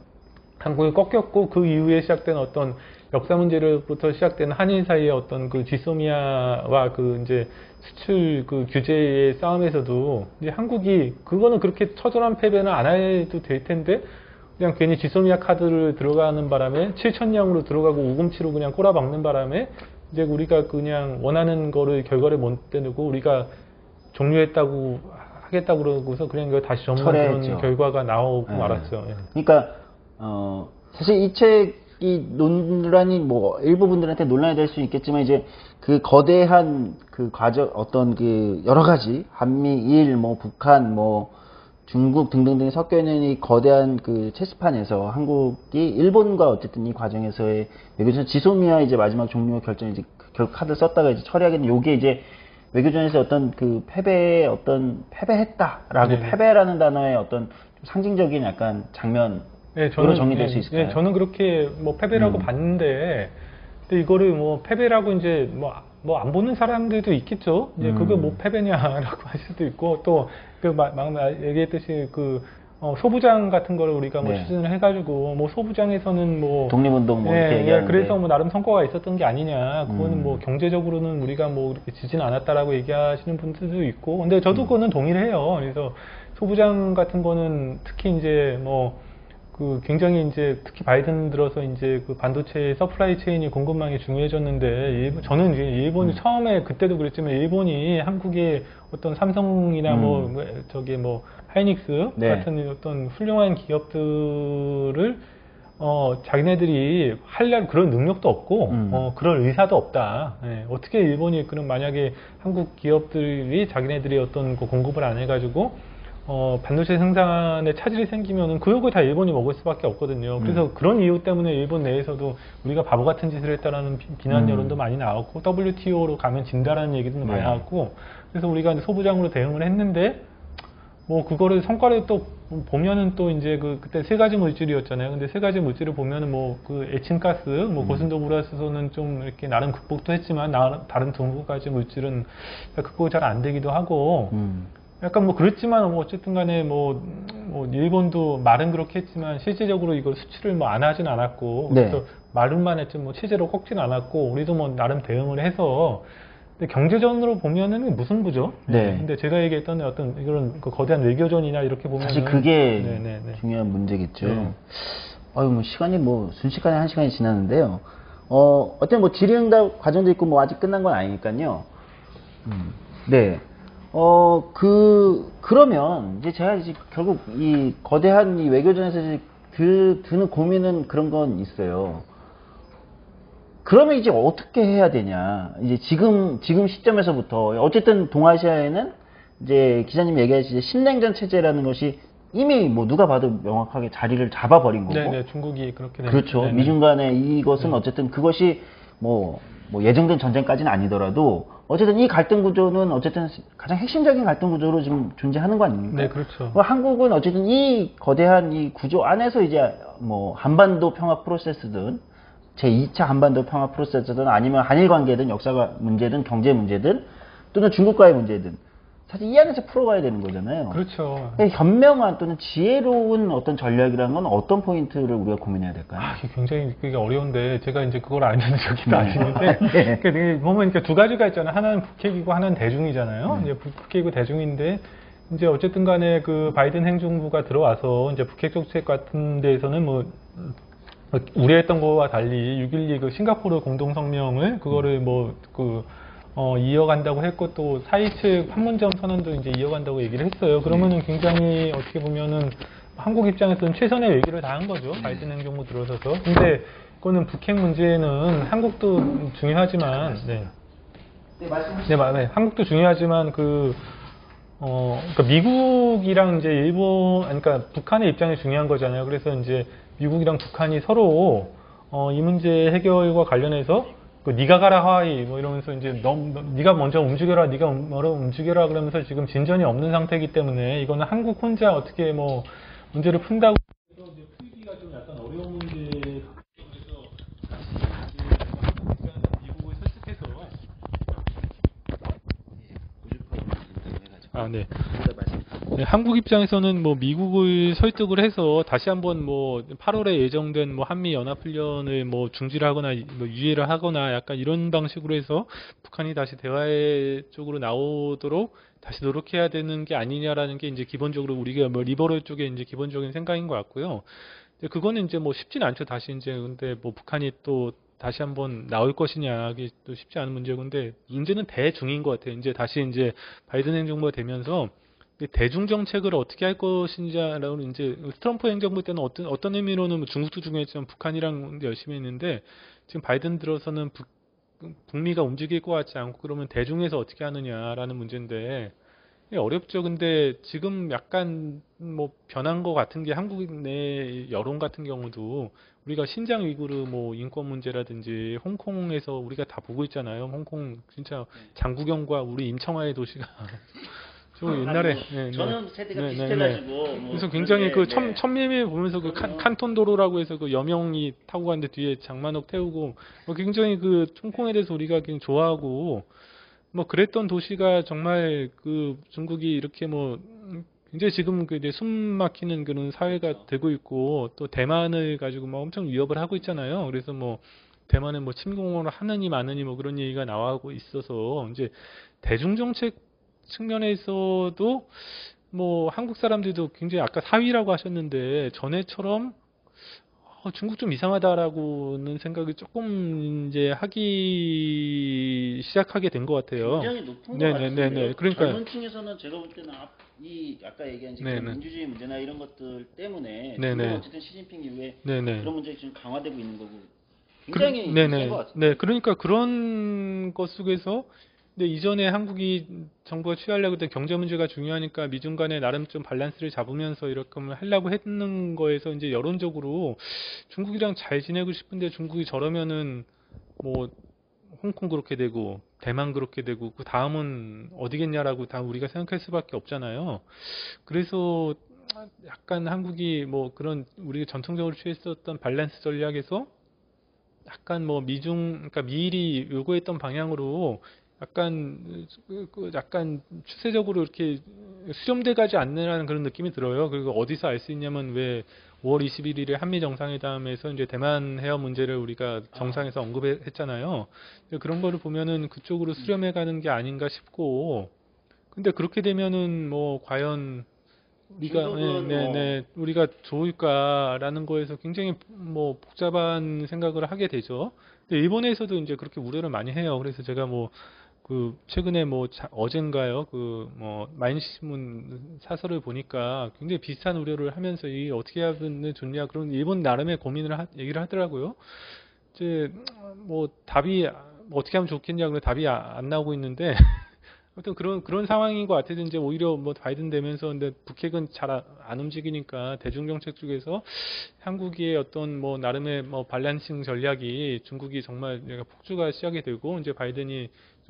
한국이 꺾였고 그 이후에 시작된 어떤 역사 문제로부터 시작된 한일 사이의 어떤 그 지소미아와 그 이제 수출 그 규제의 싸움에서도 이제 한국이 그거는 그렇게 처절한 패배는 안 해도 될 텐데 그냥 괜히 지소미아 카드를 들어가는 바람에 7,000량으로 들어가고 우금치로 그냥 꼬라박는 바람에 이제 우리가 그냥 원하는 거를 결과를 못 내고 우리가 종료했다고 하겠다고 그러고서 그냥 이거 다시 전무하는 그런 결과가 나오고 말았죠. 예. 그러니까 사실 이 책이 논란이 뭐 일부분들한테 논란이 될 수 있겠지만 이제 그 거대한 그 과정 어떤 그 여러 가지 한미일 뭐 북한 뭐 중국 등등등이 섞여 있는 이 거대한 그 체스판에서 한국이 일본과 어쨌든 이 과정에서의 외교전 지소미아 이제 마지막 종료 결정 이제 결국 카드를 썼다가 이제 처리하게 된 요게 이제 외교전에서 어떤 그 패배했다라고 네네. 패배라는 단어의 어떤 상징적인 약간 장면 으로 정리될 수 있을까요? 저는 그렇게 뭐 패배라고 봤는데, 근데 이거를 뭐 패배라고 이제 뭐 안 보는 사람들도 있겠죠. 이제 그게 뭐 패배냐라고 할 수도 있고 또 그 얘기했듯이 그 소부장 같은 거를 우리가 뭐 네. 추진을 해가지고 뭐 소부장에서는 뭐 독립운동 뭐 이렇게 얘기하는데 그래서 뭐 나름 성과가 있었던 게 아니냐. 그거는 뭐 경제적으로는 우리가 뭐 이렇게 지진 않았다라고 얘기하시는 분들도 있고, 근데 저도 그거는 동의를 해요. 그래서 소부장 같은 거는 특히 이제 뭐 그 굉장히 이제 특히 바이든 들어서 이제 그 반도체 서플라이 체인이 공급망이 중요해졌는데 저는 이제 일본이 처음에 그때도 그랬지만 일본이 한국의 어떤 삼성이나 뭐 하이닉스 네. 같은 어떤 훌륭한 기업들을 자기네들이 하려는 그런 능력도 없고, 음. 그럴 의사도 없다. 예, 어떻게 일본이 그럼 만약에 한국 기업들이 자기네들이 어떤 그 공급을 안 해가지고, 반도체 생산에 차질이 생기면은 그 욕을 다 일본이 먹을 수밖에 없거든요. 그래서 그런 이유 때문에 일본 내에서도 우리가 바보 같은 짓을 했다라는 비난 여론도 많이 나왔고, WTO로 가면 진다라는 얘기도 많이 네. 나왔고, 그래서 우리가 이제 소부장으로 대응을 했는데, 뭐 그거를 성과를 또 보면은 또 이제 그때 세 가지 물질이었잖아요. 근데 세 가지 물질을 보면은 뭐 그 에친가스, 뭐 고순도 브라스소는 좀 이렇게 나름 극복도 했지만 다른 두 가지 물질은 극복이 잘 안 되기도 하고 약간 뭐 그렇지만 뭐 어쨌든 간에 뭐 일본도 말은 그렇게 했지만 실질적으로 이걸 수출을 뭐 안 하진 않았고 네. 그래서 말로만 했지 뭐 체제로 꺾진 않았고 우리도 뭐 나름 대응을 해서 근데 경제전으로 보면은 무승부죠. 네. 근데 제가 얘기했던 어떤 이런 그 거대한 외교전이나 이렇게 보면은 사실 그게 네네네. 중요한 문제겠죠. 네. 뭐 시간이 뭐 순식간에 한 시간이 지났는데요. 어떤 뭐 질의응답 과정도 있고 뭐 아직 끝난 건 아니니까요. 네. 그러면 이제 제가 이제 결국 이 거대한 이 외교전에서 이제 드는 고민은 그런 건 있어요. 그러면 이제 어떻게 해야 되냐. 이제 지금 시점에서부터, 어쨌든 동아시아에는 이제 기자님 얘기하시듯이 신냉전 체제라는 것이 이미 뭐 누가 봐도 명확하게 자리를 잡아버린 거고. 네네 중국이 그렇게 그렇죠. 네네. 미중 간의 이것은 어쨌든 그것이 뭐 예정된 전쟁까지는 아니더라도 어쨌든 이 갈등 구조는 어쨌든 가장 핵심적인 갈등 구조로 지금 존재하는 거 아닙니까? 네, 그렇죠. 뭐 한국은 어쨌든 이 거대한 이 구조 안에서 이제 뭐 한반도 평화 프로세스든 제2차 한반도 평화 프로세스든 아니면 한일 관계든 역사가 문제든 경제 문제든 또는 중국과의 문제든 사실 이 안에서 풀어가야 되는 거잖아요. 그렇죠. 현명한 또는 지혜로운 어떤 전략이라는 건 어떤 포인트를 우리가 고민해야 될까요? 이게 굉장히 그게 어려운데 제가 이제 그걸 아는 적이 아니는데 네. 그러니까 보면 이렇게 두 가지가 있잖아요. 하나는 북핵이고 하나는 대중이잖아요. 이제 북핵이고 대중인데 이제 어쨌든 간에 그 바이든 행정부가 들어와서 이제 북핵 정책 같은 데에서는 뭐 우려했던 거와 달리 6.12 그 싱가포르 공동성명을 그거를 이어간다고 했고 또 사이측 판문점 선언도 이제 이어간다고 얘기를 했어요. 그러면은 굉장히 어떻게 보면은 한국 입장에서는 최선의 외교를 다한 거죠. 바이든 행정부 들어서서. 근데 그거는 북핵 문제는 한국도 중요하지만 한국도 중요하지만 그러니까 미국이랑 이제 그러니까 북한의 입장이 중요한 거잖아요. 그래서 이제 미국이랑 북한이 서로 이 문제 해결과 관련해서 네가 가라 하와이 뭐 이러면서 이제 네가 먼저 움직여라, 네가 움직여라 그러면서 지금 진전이 없는 상태이기 때문에 이거는 한국 혼자 어떻게 뭐 문제를 푼다고 해서 이제 풀기가 좀 약간 어려운 문제. 그래서 한국 입장에서 미국을 설득해서 네. 네, 한국 입장에서는 뭐 미국을 설득을 해서 다시 한번 뭐 8월에 예정된 뭐 한미 연합훈련을 뭐 중지를 하거나 뭐 유예를 하거나 약간 이런 방식으로 해서 북한이 다시 대화의 쪽으로 나오도록 다시 노력해야 되는 게 아니냐라는 게 이제 기본적으로 우리가 뭐 리버럴 쪽에 이제 기본적인 생각인 것 같고요. 그거는 이제 뭐 쉽진 않죠. 다시 이제 근데 뭐 북한이 또 다시 한번 나올 것이냐 이게 또 쉽지 않은 문제고 근데 문제는 대중인 것 같아요. 이제 다시 이제 바이든 행정부가 되면서 대중 정책을 어떻게 할 것인지라는 이제 트럼프 행정부 때는 어떤 의미로는 중국도 중요했지만 북한이랑 열심히 했는데 지금 바이든 들어서는 북미가 움직일 것 같지 않고 그러면 대중에서 어떻게 하느냐라는 문제인데 어렵죠. 근데 지금 약간 뭐 변한 것 같은 게 한국 내 여론 같은 경우도 우리가 신장 위구르 뭐 인권 문제라든지 홍콩에서 우리가 다 보고 있잖아요. 홍콩 진짜 장구경과 우리 임청아의 도시가 저 옛날에 저는 세대가 비슷해가지고 그래서 굉장히 그 천밀밀 보면서 그 칸톤 도로라고 해서 그 여명이 타고 가는데 뒤에 장만옥 태우고 굉장히 그 홍콩에 대해서 우리가 굉장히 좋아하고 뭐 그랬던 도시가 정말 그 중국이 이렇게 뭐 굉장히 지금 그 이제 숨 막히는 그런 사회가 되고 있고 또 대만을 가지고 뭐 엄청 위협을 하고 있잖아요. 그래서 뭐 대만은 뭐 침공을 하느니 마느니 뭐 그런 얘기가 나오고 있어서 이제 대중정책 측면에서도 뭐 한국 사람들도 굉장히 아까 사위라고 하셨는데 전에처럼 중국 좀 이상하다라고는 생각이 조금 이제 하기 시작하게 된 것 같아요. 굉장히 높은 것 네네네네. 같은데요. 그러니까 젊은 층에서는 제가 볼 때는 이 아까 얘기한 지금 네네. 민주주의 문제나 이런 것들 때문에 네네. 중국 어쨌든 시진핑 이후에 네네. 그런 문제가 지금 강화되고 있는 거고 굉장히 센 네네. 것 같은데. 네, 그러니까 그런 것 속에서 근데 이전에 한국이 정부가 취하려고 했던 경제 문제가 중요하니까 미중 간에 나름 좀 밸런스를 잡으면서 이렇게 하려고 했는 거에서 이제 여론적으로 중국이랑 잘 지내고 싶은데 중국이 저러면은 뭐 홍콩 그렇게 되고 대만 그렇게 되고 그 다음은 어디겠냐라고 다 우리가 생각할 수밖에 없잖아요. 그래서 약간 한국이 뭐 그런 우리가 전통적으로 취했었던 밸런스 전략에서 약간 뭐 그러니까 미일이 요구했던 방향으로 약간 약간 추세적으로 이렇게 수렴돼 가지 않느라는 그런 느낌이 들어요. 그리고 어디서 알 수 있냐면 왜 5월 21일에 한미 정상회담에서 이제 대만 해협 문제를 우리가 정상에서 언급했잖아요. 그런 거를 보면은 그쪽으로 수렴해 가는 게 아닌가 싶고, 근데 그렇게 되면은 뭐 과연 중국은 우리가 좋을까라는 거에서 굉장히 뭐 복잡한 생각을 하게 되죠. 근데 일본에서도 이제 그렇게 우려를 많이 해요. 그래서 제가 뭐 그 최근에 뭐 어젠가요 그 뭐 마인신문 사설을 보니까 굉장히 비슷한 우려를 하면서 이 어떻게 하면 좋냐 그런 일본 나름의 고민을 얘기를 하더라고요. 이제 뭐 답이 뭐 어떻게 하면 좋겠냐 그래 답이 안 나오고 있는데 아무튼 그런 상황인 것 같아서 이제 오히려 뭐 바이든 되면서 근데 북핵은 잘 안 움직이니까 대중 정책 쪽에서 한국의 어떤 뭐 나름의 뭐 밸런싱 전략이 중국이 정말 얘가 폭주가 시작이 되고 이제 바이든이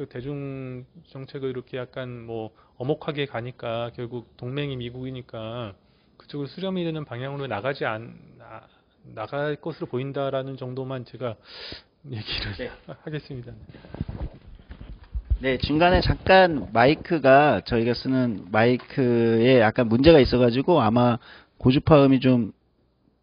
대중 정책을 이렇게 약간 뭐 엄혹하게 가니까 결국 동맹이 미국이니까 그쪽으로 수렴이 되는 방향으로 나갈 것으로 보인다라는 정도만 제가 얘기를 네. 하겠습니다. 네, 중간에 잠깐 마이크가 저희가 쓰는 마이크에 약간 문제가 있어가지고 아마 고주파음이 좀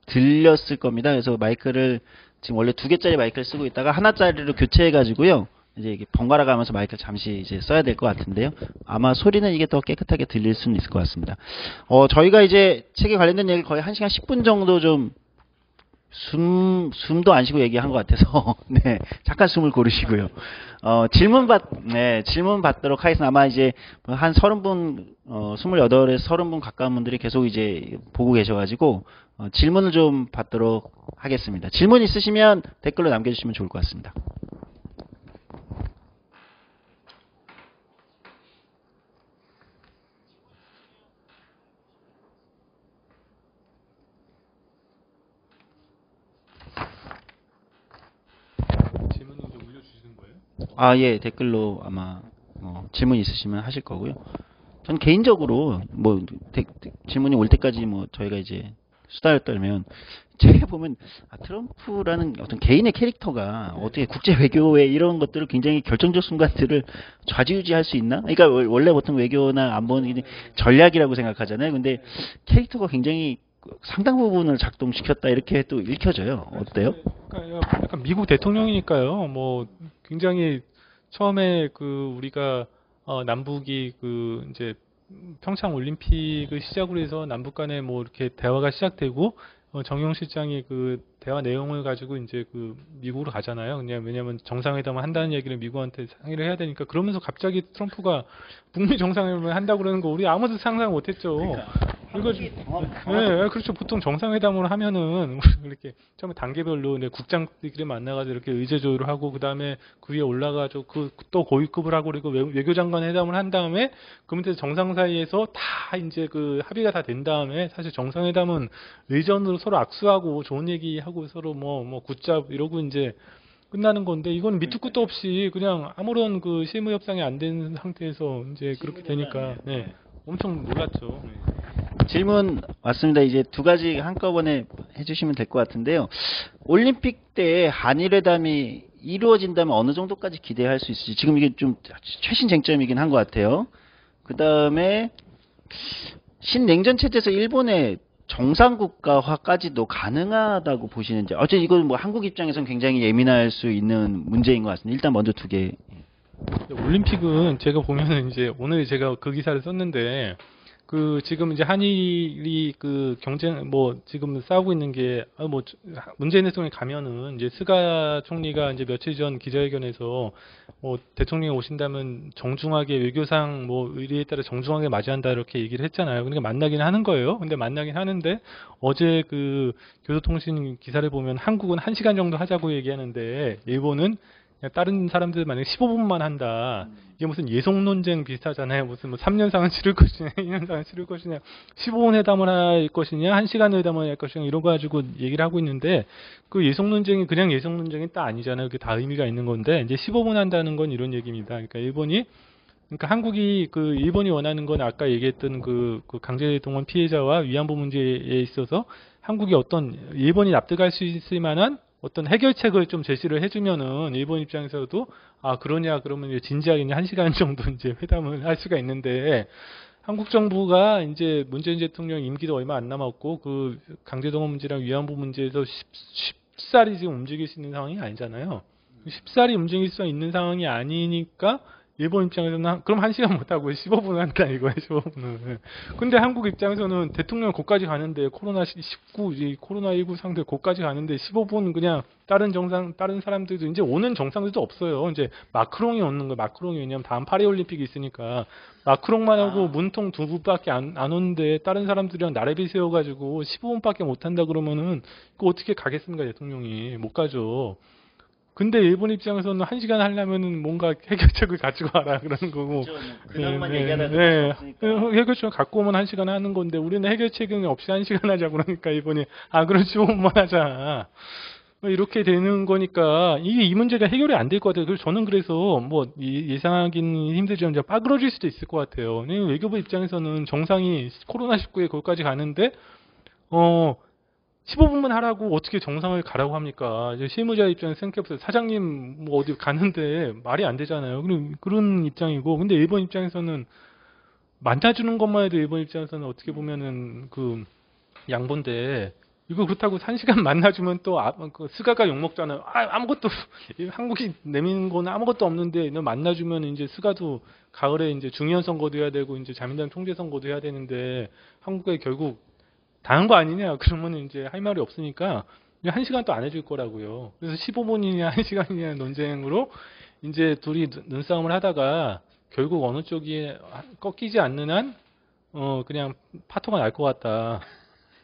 들렸을 겁니다. 그래서 마이크를 지금 원래 2개짜리 마이크를 쓰고 있다가 하나짜리로 교체해가지고요. 이제 이게 번갈아 가면서 마이크를 잠시 이제 써야 될 것 같은데요. 아마 소리는 이게 더 깨끗하게 들릴 수는 있을 것 같습니다. 저희가 이제 책에 관련된 얘기를 거의 1시간 10분 정도 좀 숨도 안 쉬고 얘기한 것 같아서, 네, 잠깐 숨을 고르시고요. 질문 받도록 하겠습니다. 아마 이제 한 30분, 28에서 30분 가까운 분들이 계속 이제 보고 계셔가지고, 질문을 좀 받도록 하겠습니다. 질문 있으시면 댓글로 남겨주시면 좋을 것 같습니다. 질문을 좀 올려주시는 거예요? 예, 댓글로 아마, 질문 있으시면 하실 거고요. 전 개인적으로, 뭐, 질문이 올 때까지 뭐, 저희가 이제 수다를 떨면, 책에 보면, 트럼프라는 어떤 개인의 캐릭터가 어떻게 국제 외교에 이런 것들을 굉장히 결정적 순간들을 좌지우지할 수 있나? 그러니까 원래 보통 외교나 안보는 전략이라고 생각하잖아요. 근데 캐릭터가 굉장히 상당 부분을 작동시켰다 이렇게 또 읽혀져요. 어때요? 그러니까 약간 미국 대통령이니까요. 뭐 굉장히 처음에 그 우리가 남북이 그 이제 평창 올림픽을 시작으로 해서 남북 간에 뭐 이렇게 대화가 시작되고 정용 실장이 그 대화 내용을 가지고 이제 그 미국으로 가잖아요. 왜냐면 정상회담을 한다는 얘기를 미국한테 상의를 해야 되니까 그러면서 갑자기 트럼프가 북미 정상회담을 한다고 그러는 거 우리 아무도 상상 못했죠. 네, 그렇죠. 보통 정상회담을 하면은 이렇게 처음에 단계별로 국장들끼리 만나가지고 이렇게 의제 조율을 하고 그 다음에 그 위에 올라가서 또 고위급을 하고 그리고 외교장관 회담을 한 다음에 그 밑에 정상 사이에서 다 이제 그 합의가 다 된 다음에 사실 정상회담은 의전으로 서로 악수하고 좋은 얘기하고 서로 뭐 굿잡 이러고 이제 끝나는 건데 이건 밑도 끝도 없이 그냥 아무런 그 실무 협상이 안 된 상태에서 이제 그렇게 되니까 네, 엄청 놀랐죠. 네. 질문 왔습니다. 이제 2가지 한꺼번에 해주시면 될 것 같은데요. 올림픽 때 한일회담이 이루어진다면 어느 정도까지 기대할 수 있을지 지금 이게 좀 최신 쟁점이긴 한 것 같아요. 그 다음에 신냉전 체제에서 일본의 정상국가화까지도 가능하다고 보시는지. 어쨌든 이건 뭐 한국 입장에서는 굉장히 예민할 수 있는 문제인 것 같습니다. 일단 먼저 2개. 올림픽은 제가 보면은 이제 오늘 제가 그 기사를 썼는데 그 지금 이제 한일이 그 경쟁 뭐 지금 싸우고 있는 게 뭐 문재인 대통령이 가면은 이제 스가 총리가 이제 며칠 전 기자회견에서 뭐 대통령이 오신다면 정중하게 외교상 뭐 의리에 따라 정중하게 맞이한다 이렇게 얘기를 했잖아요. 그러니까 만나긴 하는 거예요. 근데 만나긴 하는데 어제 그 교도통신 기사를 보면 한국은 1시간 정도 하자고 얘기하는데 일본은 그냥 다른 사람들 만약에 15분만 한다. 이게 무슨 예속 논쟁 비슷하잖아요. 무슨 뭐 3년상은 치를 것이냐, 2년상은 치를 것이냐, 15분 회담을 할 것이냐, 1시간 회담을 할 것이냐 이런 거 가지고 얘기를 하고 있는데 그 예속 논쟁이 그냥 예속 논쟁이 딱 아니잖아요. 그게 다 의미가 있는 건데 이제 15분 한다는 건 이런 얘기입니다. 그러니까 그러니까 한국이 그 일본이 원하는 건 아까 얘기했던 그 강제동원 피해자와 위안부 문제에 있어서 한국이 어떤 일본이 납득할 수 있을 만한 어떤 해결책을 좀 제시를 해주면은 일본 입장에서도 아 그러냐 그러면 이제 진지하게 1시간 정도 이제 회담을 할 수가 있는데 한국 정부가 이제 문재인 대통령 임기도 얼마 안 남았고 그 강제동원 문제랑 위안부 문제에서 쉽사리 지금 움직일 수 있는 상황이 아니잖아요. 쉽사리 움직일 수 있는 상황이 아니니까 일본 입장에서는 그럼 1시간 못하고 15분 한다 이거예요. 15분은. 근데 한국 입장에서는 대통령 곳까지 가는데 코로나19 코로나19 상대 곳까지 가는데 15분 그냥 다른 사람들도 이제 오는 정상들도 없어요. 이제 마크롱이 오는 거예요. 마크롱이 왜냐면 다음 파리올림픽이 있으니까 마크롱만 하고 문통 두 분밖에 안 오는데 다른 사람들이랑 나래비 세워가지고 15분밖에 못 한다 그러면은 그 어떻게 가겠습니까 대통령이 못 가죠. 근데 일본 입장에서는 1시간 하려면은 뭔가 해결책을 가지고 와라 그러는 거고. 그렇죠. 그냥만 얘기하다 해결책 갖고 오면 1시간 하는 건데 우리는 해결책은 없이 1시간 하자 그러니까 일본이 그럼 15분만 하자. 이렇게 되는 거니까 이 문제가 해결이 안 될 것 같아요. 그래서 저는 그래서 뭐 예상하기는 힘들지만 이제 빠그러질 수도 있을 것 같아요. 외교부 입장에서는 정상이 코로나19에 거기까지 가는데 15분만 하라고 어떻게 정상을 가라고 합니까? 이제 실무자 입장에서 생각해보세요. 사장님 뭐 어디 가는데 말이 안 되잖아요. 그런 입장이고, 근데 일본 입장에서는 만나주는 것만 해도 일본 입장에서는 어떻게 보면은 그 양본데 이거 그렇다고 1시간 만나주면 또 그 스가가 욕먹잖아요. 아무것도 한국이 내미는 거는 아무것도 없는데 너 만나주면 이제 스가도 가을에 이제 중의원 선거도 해야 되고 이제 자민당 총재 선거도 해야 되는데 한국에 결국 당한 거 아니냐 그러면 이제 할 말이 없으니까 1시간 또 안 해줄 거라고요. 그래서 15분이냐 1시간이냐 논쟁으로 이제 둘이 눈싸움을 하다가 결국 어느 쪽이 꺾이지 않는 한 그냥 파토가 날 것 같다.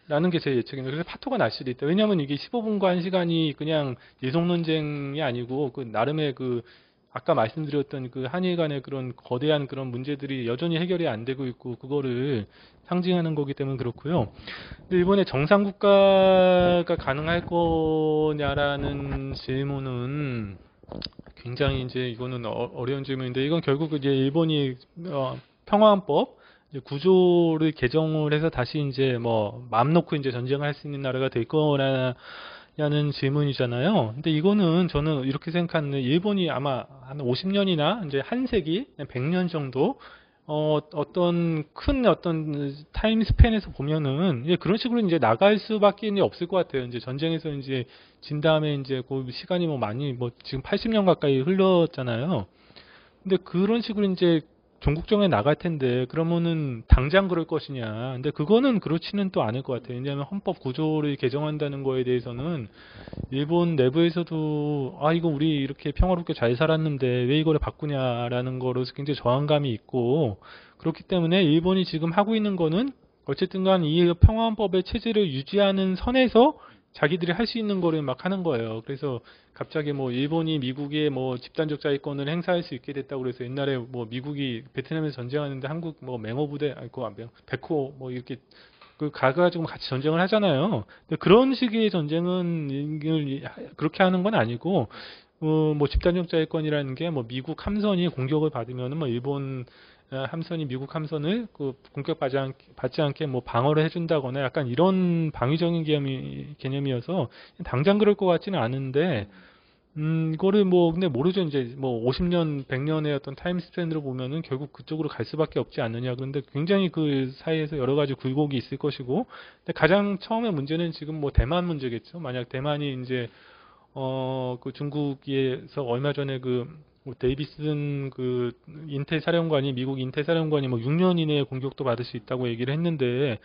라는 게 제 예측입니다. 그래서 파토가 날 수도 있다. 왜냐하면 이게 15분과 1시간이 그냥 예속 논쟁이 아니고 그 나름의 그 아까 말씀드렸던 그 한일 간의 그런 거대한 그런 문제들이 여전히 해결이 안 되고 있고 그거를 상징하는 거기 때문에 그렇고요. 근데 이번에 정상국가가 가능할 거냐라는 질문은 굉장히 이제 이거는 어려운 질문인데 이건 결국 이제 일본이 평화헌법 구조를 개정을 해서 다시 이제 뭐 마음 놓고 이제 전쟁을 할 수 있는 나라가 될 거라는 질문이잖아요. 근데 이거는 저는 이렇게 생각하는데 일본이 아마 한 50년이나 이제 한 세기, 100년 정도 어떤 큰 어떤 타임 스팬에서 보면은 이제 그런 식으로 이제 나갈 수밖에 이제 없을 것 같아요. 이제 전쟁에서 이제 진 다음에 이제 그 시간이 뭐 많이 뭐 지금 80년 가까이 흘렀잖아요. 근데 그런 식으로 이제 전국정에 나갈 텐데 그러면은 당장 그럴 것이냐. 근데 그거는 그렇지는 또 않을 것 같아요. 왜냐하면 헌법 구조를 개정한다는 거에 대해서는 일본 내부에서도 이거 우리 이렇게 평화롭게 잘 살았는데 왜 이거를 바꾸냐라는 거로서 굉장히 저항감이 있고 그렇기 때문에 일본이 지금 하고 있는 거는 어쨌든 간 이 평화헌법의 체제를 유지하는 선에서 자기들이 할 수 있는 거를 막 하는 거예요. 그래서 갑자기 뭐 일본이 미국의 뭐 집단적 자위권을 행사할 수 있게 됐다고 그래서 옛날에 뭐 미국이 베트남에서 전쟁하는데 한국 뭐 맹호부대 백호 뭐 이렇게 그 가가지고 같이 전쟁을 하잖아요. 근데 그런 식의 전쟁은 그렇게 하는 건 아니고 뭐 집단적 자위권이라는 게 뭐 미국 함선이 공격을 받으면은 뭐 일본 함선이 미국 함선을 그 공격받지 않게 뭐 방어를 해준다거나 약간 이런 방위적인 개념이어서 당장 그럴 것 같지는 않은데 이거를 뭐 근데 모르죠. 이제 뭐 50년 100년의 어떤 타임 스팬으로 보면은 결국 그쪽으로 갈 수밖에 없지 않느냐. 그런데 굉장히 그 사이에서 여러 가지 굴곡이 있을 것이고 근데 가장 처음에 문제는 지금 뭐 대만 문제겠죠. 만약 대만이 이제 그 중국에서 얼마 전에 그 뭐 데이비슨 그 인텔 사령관이 미국 인텔 사령관이 뭐 6년 이내에 공격도 받을 수 있다고 얘기를 했는데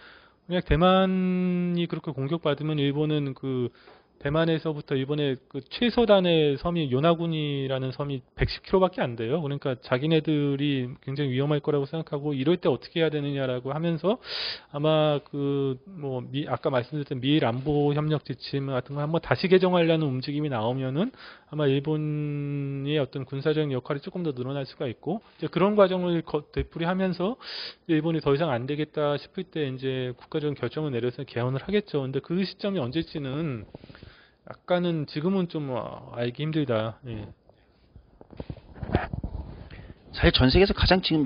만약 대만이 그렇게 공격받으면 일본은 그 대만에서부터 일본의 그 최서단의 섬이 요나군이라는 섬이 110km밖에 안 돼요. 그러니까 자기네들이 굉장히 위험할 거라고 생각하고 이럴 때 어떻게 해야 되느냐라고 하면서 아마 그 뭐 아까 말씀드렸던 미일 안보 협력 지침 같은 거 한번 다시 개정하려는 움직임이 나오면은 아마 일본의 어떤 군사적인 역할이 조금 더 늘어날 수가 있고 이제 그런 과정을 되풀이하면서 일본이 더 이상 안 되겠다 싶을 때 이제 국가적인 결정을 내려서 개헌을 하겠죠. 근데 그 시점이 언제일지는 약간은 지금은 좀 알기 힘들다. 예. 사실 전 세계에서 가장 지금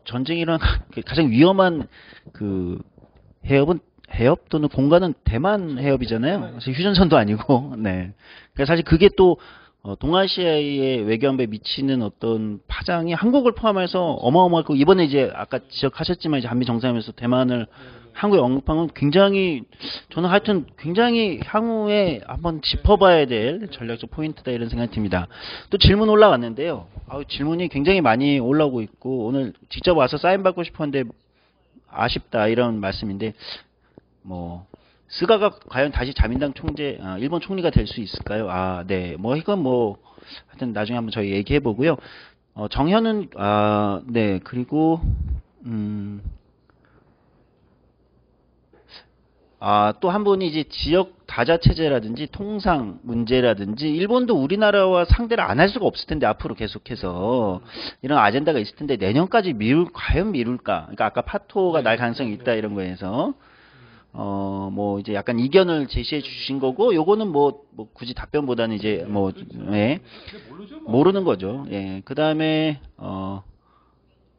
전쟁이 일어난 가장 위험한 그 해협 또는 공간은 대만 해협이잖아요. 사실 휴전선도 아니고, 네. 그러니까 사실 그게 또 동아시아의 외교안보에 미치는 어떤 파장이 한국을 포함해서 어마어마하고 이번에 이제 아까 지적하셨지만 이제 한미 정상회담에서 대만을 한국에 언급한 건 굉장히 저는 하여튼 굉장히 향후에 한번 짚어봐야 될 전략적 포인트다 이런 생각이 듭니다. 또 질문 올라왔는데요. 질문이 굉장히 많이 올라오고 있고 오늘 직접 와서 사인 받고 싶었는데 아쉽다 이런 말씀인데 뭐 스가가 과연 다시 자민당 총재, 일본 총리가 될 수 있을까요? 네. 뭐 이건 뭐 하여튼 나중에 한번 저희 얘기해 보고요. 정현은 네. 그리고 또 한 분이 이제 지역 다자 체제라든지 통상 문제라든지 일본도 우리나라와 상대를 안 할 수가 없을 텐데 앞으로 계속해서 이런 아젠다가 있을 텐데 내년까지 과연 미룰까? 그러니까 아까 파토가 날 가능성이 있다 이런 거에서 뭐 이제 약간 이견을 제시해 주신 거고 요거는 뭐 굳이 답변보다는 이제 뭐 예, 모르는 거죠. 예. 그다음에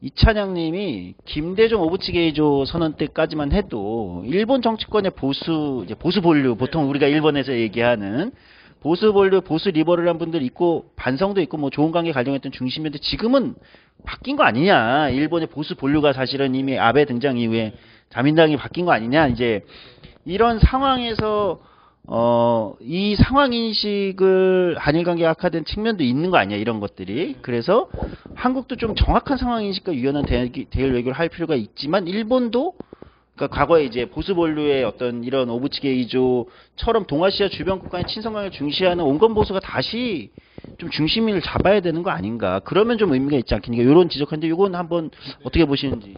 이찬양 님이 김대중 오부치게이조 선언 때까지만 해도 일본 정치권의 이제 보수 본류 보통 우리가 일본에서 얘기하는 보수 본류, 보수 리버럴한 분들 있고 반성도 있고 뭐 좋은 관계 가정했던 중심이었는데 지금은 바뀐 거 아니냐. 일본의 보수 본류가 사실은 이미 아베 등장 이후에 자민당이 바뀐 거 아니냐. 이제 이런 상황에서 이 상황 인식을 한일 관계가 악화된 측면도 있는 거 아니야 이런 것들이. 그래서 한국도 좀 정확한 상황 인식과 유연한 대일 외교를 할 필요가 있지만 일본도 그러니까 과거에 이제 보수 본류의 어떤 이런 오부치게이조처럼 동아시아 주변 국가의 친선관을 중시하는 온건 보수가 다시 좀 중심을 잡아야 되는 거 아닌가. 그러면 좀 의미가 있지 않겠니까. 이런 지적하는데 이건 한번 어떻게 보시는지.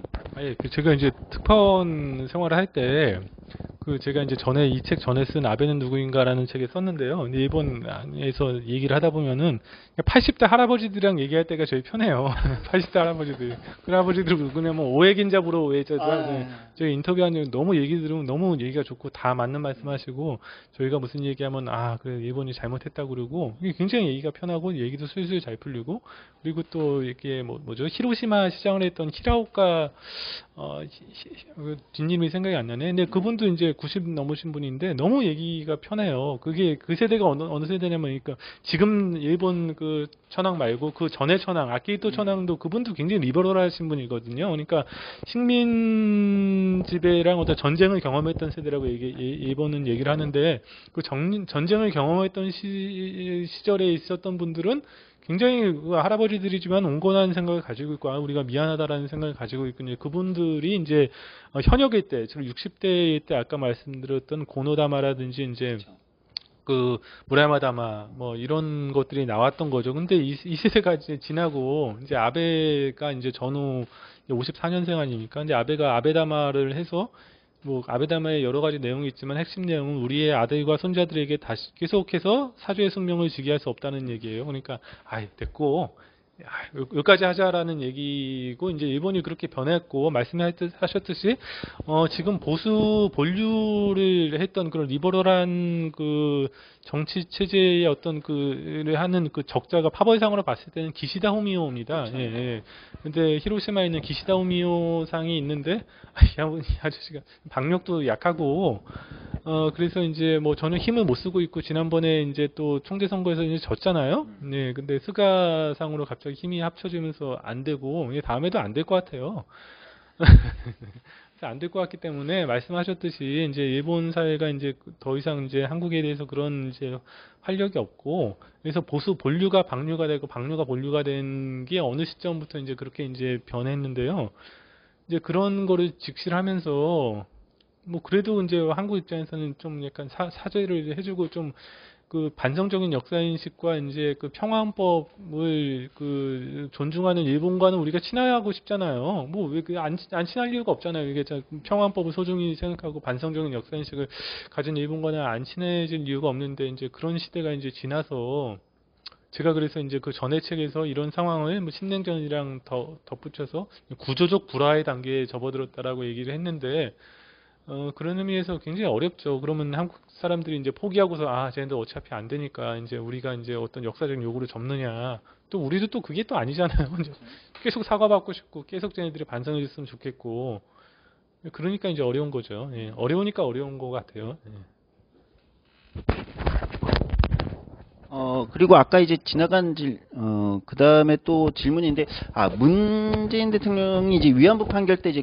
제가 이제 특파원 생활을 할 때 제가 이제 전에 이 책 전에 쓴 아베는 누구인가라는 책에 썼는데요. 일본에서 얘기를 하다 보면은 80대 할아버지들이랑 얘기할 때가 제일 편해요. 80대 할아버지들. 그 할아버지들 그냥 뭐 오해긴잡으로 저희 인터뷰하는 너무 얘기 들으면 너무 얘기가 좋고 다 맞는 말씀하시고 저희가 무슨 얘기하면 그래 일본이 잘못했다고 그러고 이게 굉장히 얘기가 편하고 얘기도 술술 잘 풀리고 그리고 또 이게 뭐죠 히로시마 시장을 했던 히라오카 뒷님이 생각이 안 나네. 근데 그분도 이제 90 넘으신 분인데 너무 얘기가 편해요. 그게 그 세대가 어느 세대냐면 그러니까 지금 일본 그 천황 말고 그 전에 천황 아키히토 천황도 그분도 굉장히 리버럴하신 분이거든요. 그러니까 식민 지배랑 어떤 전쟁을 경험했던 세대라고 일본은 얘기를 하는데 그 전쟁을 경험했던 시절에 있었던 분들은 굉장히 할아버지들이지만 온건한 생각을 가지고 있고 우리가 미안하다라는 생각을 가지고 있고 그분들이 이제 현역일 때, 지금 60대일 때 아까 말씀드렸던 고노다마라든지 이제 그 무라야마다마 뭐 이런 것들이 나왔던 거죠. 근데 이 세대가 이제 지나고 이제 아베가 이제 전후 54년생 아닙니까? 근데 아베가 아베다마를 해서 뭐 아베다마의 여러 가지 내용이 있지만 핵심 내용은 우리의 아들과 손자들에게 다시 계속해서 사죄의 숙명을 지게 할 수 없다는 얘기예요. 그러니까 됐고 여기까지 하자라는 얘기고 이제 일본이 그렇게 변했고 말씀하셨듯이 지금 보수 본류를 했던 그런 리버럴한 그 정치 체제의 어떤 그를 하는 그 적자가 파벌상으로 봤을 때는 기시다 후미오입니다. 그렇죠. 예. 근데 히로시마에 있는 기시다 후미오 상이 있는데 이 아저씨가 박력도 약하고 그래서 이제 뭐 전혀 힘을 못 쓰고 있고 지난번에 이제 또 총재 선거에서 이제 졌잖아요. 네. 근데 스가 상으로 갑자기 힘이 합쳐지면서 안 되고 다음에도 안 될 것 같아요. 안 될 것 같기 때문에 말씀하셨듯이 이제 일본 사회가 이제 더 이상 이제 한국에 대해서 그런 이제 활력이 없고 그래서 보수 본류가 방류가 되고 방류가 본류가 된 게 어느 시점부터 이제 그렇게 이제 변했는데요. 이제 그런 거를 직시를 하면서 뭐 그래도 이제 한국 입장에서는 좀 약간 사죄를 해주고 좀 그 반성적인 역사인식과 이제 그 평화헌법을 그 존중하는 일본과는 우리가 친하고 싶잖아요. 뭐 왜 그 안 친할 이유가 없잖아요. 이게 평화헌법을 소중히 생각하고 반성적인 역사인식을 가진 일본과는 안 친해질 이유가 없는데 이제 그런 시대가 이제 지나서 제가 그래서 이제 그 전의 책에서 이런 상황을 뭐 신냉전이랑 덧붙여서 구조적 불화의 단계에 접어들었다라고 얘기를 했는데 그런 의미에서 굉장히 어렵죠. 그러면 한국 사람들이 이제 포기하고서, 아, 쟤네들 어차피 안 되니까, 이제 우리가 이제 어떤 역사적 요구를 접느냐. 또 우리도 또 그게 또 아니잖아요. 이제 계속 사과받고 싶고, 계속 쟤네들이 반성해 줬으면 좋겠고. 그러니까 이제 어려운 거죠. 예, 어려우니까 어려운 것 같아요. 예. 그리고 아까 이제 지나간 그 다음에 또 질문인데, 문재인 대통령이 이제 위안부 판결 때 이제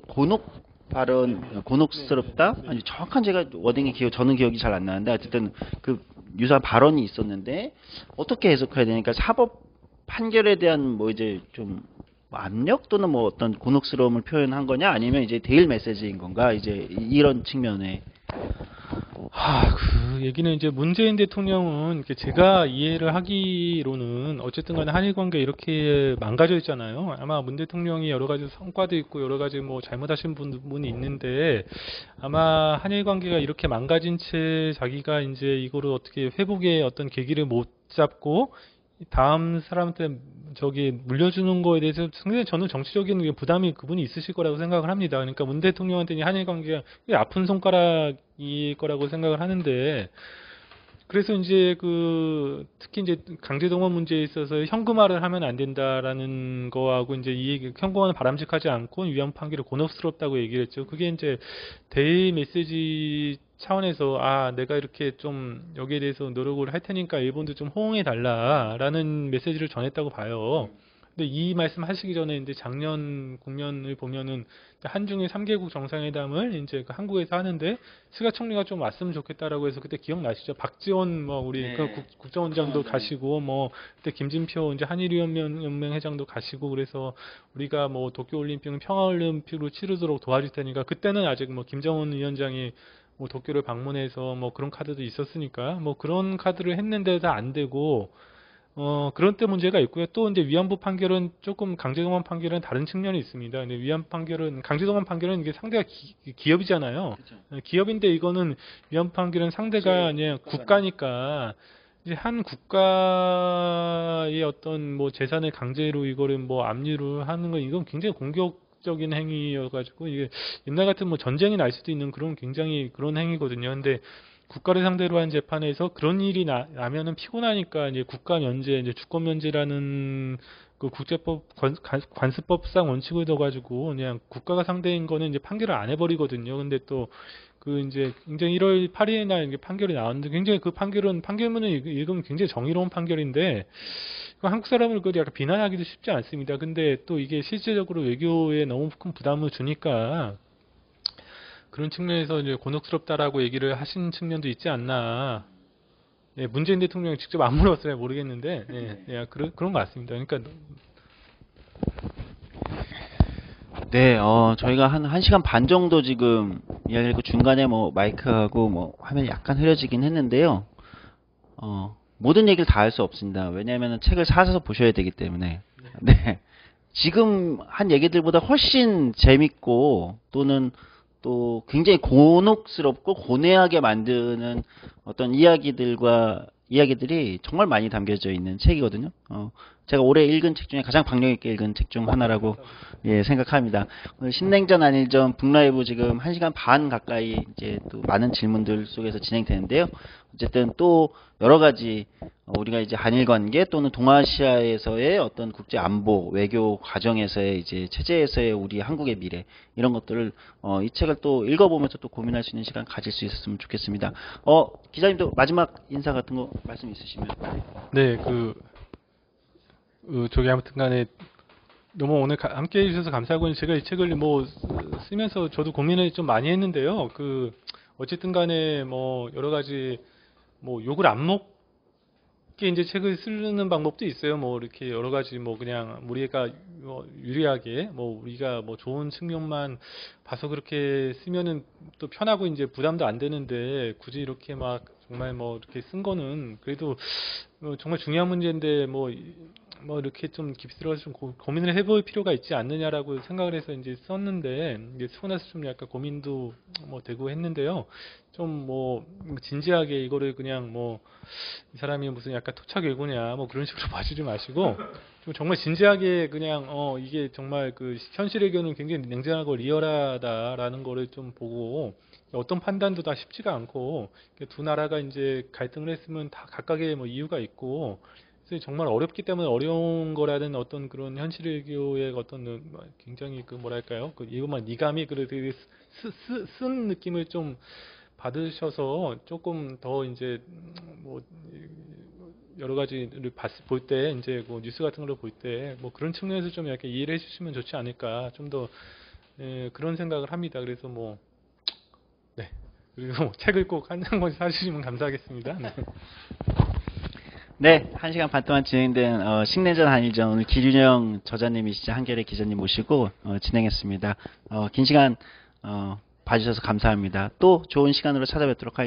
곤혹스럽다? 아니, 정확한 제가 워딩이 저는 기억이 잘 안 나는데, 어쨌든 그 유사한 발언이 있었는데, 어떻게 해석해야 되니까 사법 판결에 대한 뭐 이제 좀 압력 또는 뭐 어떤 곤혹스러움을 표현한 거냐, 아니면 이제 데일 메시지인 건가, 이제 이런 측면에. 그 얘기는 이제 문재인 대통령은 제가 이해를 하기로는 어쨌든 간에 한일 관계 이렇게 망가져 있잖아요. 아마 문 대통령이 여러 가지 성과도 있고 여러 가지 뭐 잘못하신 부분이 있는데 아마 한일 관계가 이렇게 망가진 채 자기가 이제 이거를 어떻게 회복의 어떤 계기를 못 잡고 다음 사람한테 물려주는 거에 대해서 상당히 저는 정치적인 부담이 그분이 있으실 거라고 생각을 합니다. 그러니까 문 대통령한테는 한일 관계가 아픈 손가락일 거라고 생각을 하는데 그래서 이제 특히 이제 강제동원 문제에 있어서 현금화를 하면 안 된다라는 거하고 이제 이 얘기 현금화는 바람직하지 않고 위안부 판결이 곤혹스럽다고 얘기를 했죠. 그게 이제 대의 메시지 차원에서 내가 이렇게 좀 여기에 대해서 노력을 할 테니까 일본도 좀 호응해 달라라는 메시지를 전했다고 봐요. 근데 이 말씀 하시기 전에 이제 작년 국면을 보면은 한중일 3개국 정상회담을 이제 한국에서 하는데 스가 총리가 좀 왔으면 좋겠다라고 해서 그때 기억나시죠? 박지원 우리 네. 국정원장도 가시고 그때 김진표 이제 한일위원회 회장도 가시고 그래서 우리가 뭐 도쿄올림픽은 평화올림픽으로 치르도록 도와줄 테니까 그때는 아직 김정은 위원장이 도쿄를 방문해서 그런 카드도 있었으니까 그런 카드를 했는데 다 안 되고 그런 때 문제가 있고요. 또 이제 위안부 판결은 조금 강제동원 판결은 다른 측면이 있습니다. 근데 위안부 판결은 강제동원 판결은 이게 상대가 기업이잖아요. 그렇죠. 기업인데 이거는 위안부 판결은 상대가 그냥 국가니까 이제 한 국가의 어떤 재산을 강제로 이거를 압류를 하는 건 이건 굉장히 공격적인 행위여가지고 이게 옛날 같은 전쟁이 날 수도 있는 그런 굉장히 그런 행위거든요. 근데 국가를 상대로 한 재판에서 그런 일이 나면은 피곤하니까 이제 국가 면제, 이제 주권 면제라는 그 국제법 관습법상 원칙을 둬가지고 그냥 국가가 상대인 거는 이제 판결을 안 해버리거든요. 근데 또 이제 굉장히 1월 8일에 날 판결이 나왔는데 굉장히 그 판결문을 읽으면 굉장히 정의로운 판결인데 한국 사람을 약간 비난하기도 쉽지 않습니다. 근데 또 이게 실질적으로 외교에 너무 큰 부담을 주니까 그런 측면에서 이제 곤혹스럽다라고 얘기를 하신 측면도 있지 않나. 예, 문재인 대통령이 직접 안 물었어요. 모르겠는데, 그런 것 같습니다. 그러니까, 네, 저희가 한 1시간 반 정도 지금 이야기를 했고, 중간에 마이크하고 화면이 약간 흐려지긴 했는데요. 모든 얘기를 다 할 수 없습니다. 왜냐하면 책을 사서 보셔야 되기 때문에. 네. 지금 한 얘기들보다 훨씬 재밌고, 또는 또 굉장히 곤혹스럽고 고뇌하게 만드는 어떤 이야기들이 정말 많이 담겨져 있는 책이거든요. 제가 올해 읽은 책 중에 가장 박력 있게 읽은 책 중 하나라고 생각합니다. 오늘 신냉전 안일전 북라이브 지금 1시간 반 가까이 이제 또 많은 질문들 속에서 진행되는데요. 어쨌든 또 여러 가지 우리가 이제 한일 관계 또는 동아시아에서의 어떤 국제 안보 외교 과정에서의 이제 체제에서의 우리 한국의 미래 이런 것들을 이 책을 또 읽어보면서 또 고민할 수 있는 시간 가질 수 있었으면 좋겠습니다. 기자님도 마지막 인사 같은 거 말씀 있으시면. 네, 저기 아무튼 간에 너무 오늘 함께 해주셔서 감사하고 제가 이 책을 뭐 쓰면서 저도 고민을 좀 많이 했는데요. 어쨌든 간에 뭐 여러 가지 뭐 욕을 안 먹게 이제 책을 쓰는 방법도 있어요. 뭐 이렇게 여러 가지 뭐 그냥 우리가 유리하게 뭐 우리가 뭐 좋은 측면만 봐서 그렇게 쓰면은 또 편하고 이제 부담도 안 되는데 굳이 이렇게 막 정말 뭐 이렇게 쓴 거는 그래도 정말 중요한 문제인데 뭐 이렇게 좀 깊이들어서 좀 고민을 해볼 필요가 있지 않느냐라고 생각을 해서 이제 썼는데 이제 쓰고 나서 좀 약간 고민도 뭐 되고 했는데요. 좀 뭐 진지하게 이거를 그냥 뭐 이 사람이 무슨 약간 토착 외구냐 뭐 그런 식으로 봐주지 마시고 좀 정말 진지하게 그냥 이게 정말 그 현실의 경우는 굉장히 냉정하고 리얼하다라는 거를 좀 보고 어떤 판단도 다 쉽지가 않고 두 나라가 이제 갈등을 했으면 다 각각의 뭐 이유가 있고 그래서 정말 어렵기 때문에 어려운 거라는 어떤 그런 현실교의 어떤 굉장히 그 뭐랄까요 그 이것만 니감이 되게 쓴 느낌을 좀 받으셔서 조금 더 이제 뭐 여러 가지를 볼 때 이제 뭐 뉴스 같은 걸 볼 때 뭐 그런 측면에서 좀 이렇게 이해를 해주시면 좋지 않을까 좀 더 그런 생각을 합니다. 그래서 뭐 네. 그리고 책을 꼭 한 권씩 사주시면 감사하겠습니다. 네. 네, 1시간 반 동안 진행된 식내전 한일전 오늘 기준영 저자님이시자 한겨레 기자님 모시고 진행했습니다. 긴 시간 봐주셔서 감사합니다. 또 좋은 시간으로 찾아뵙도록 하겠습니다.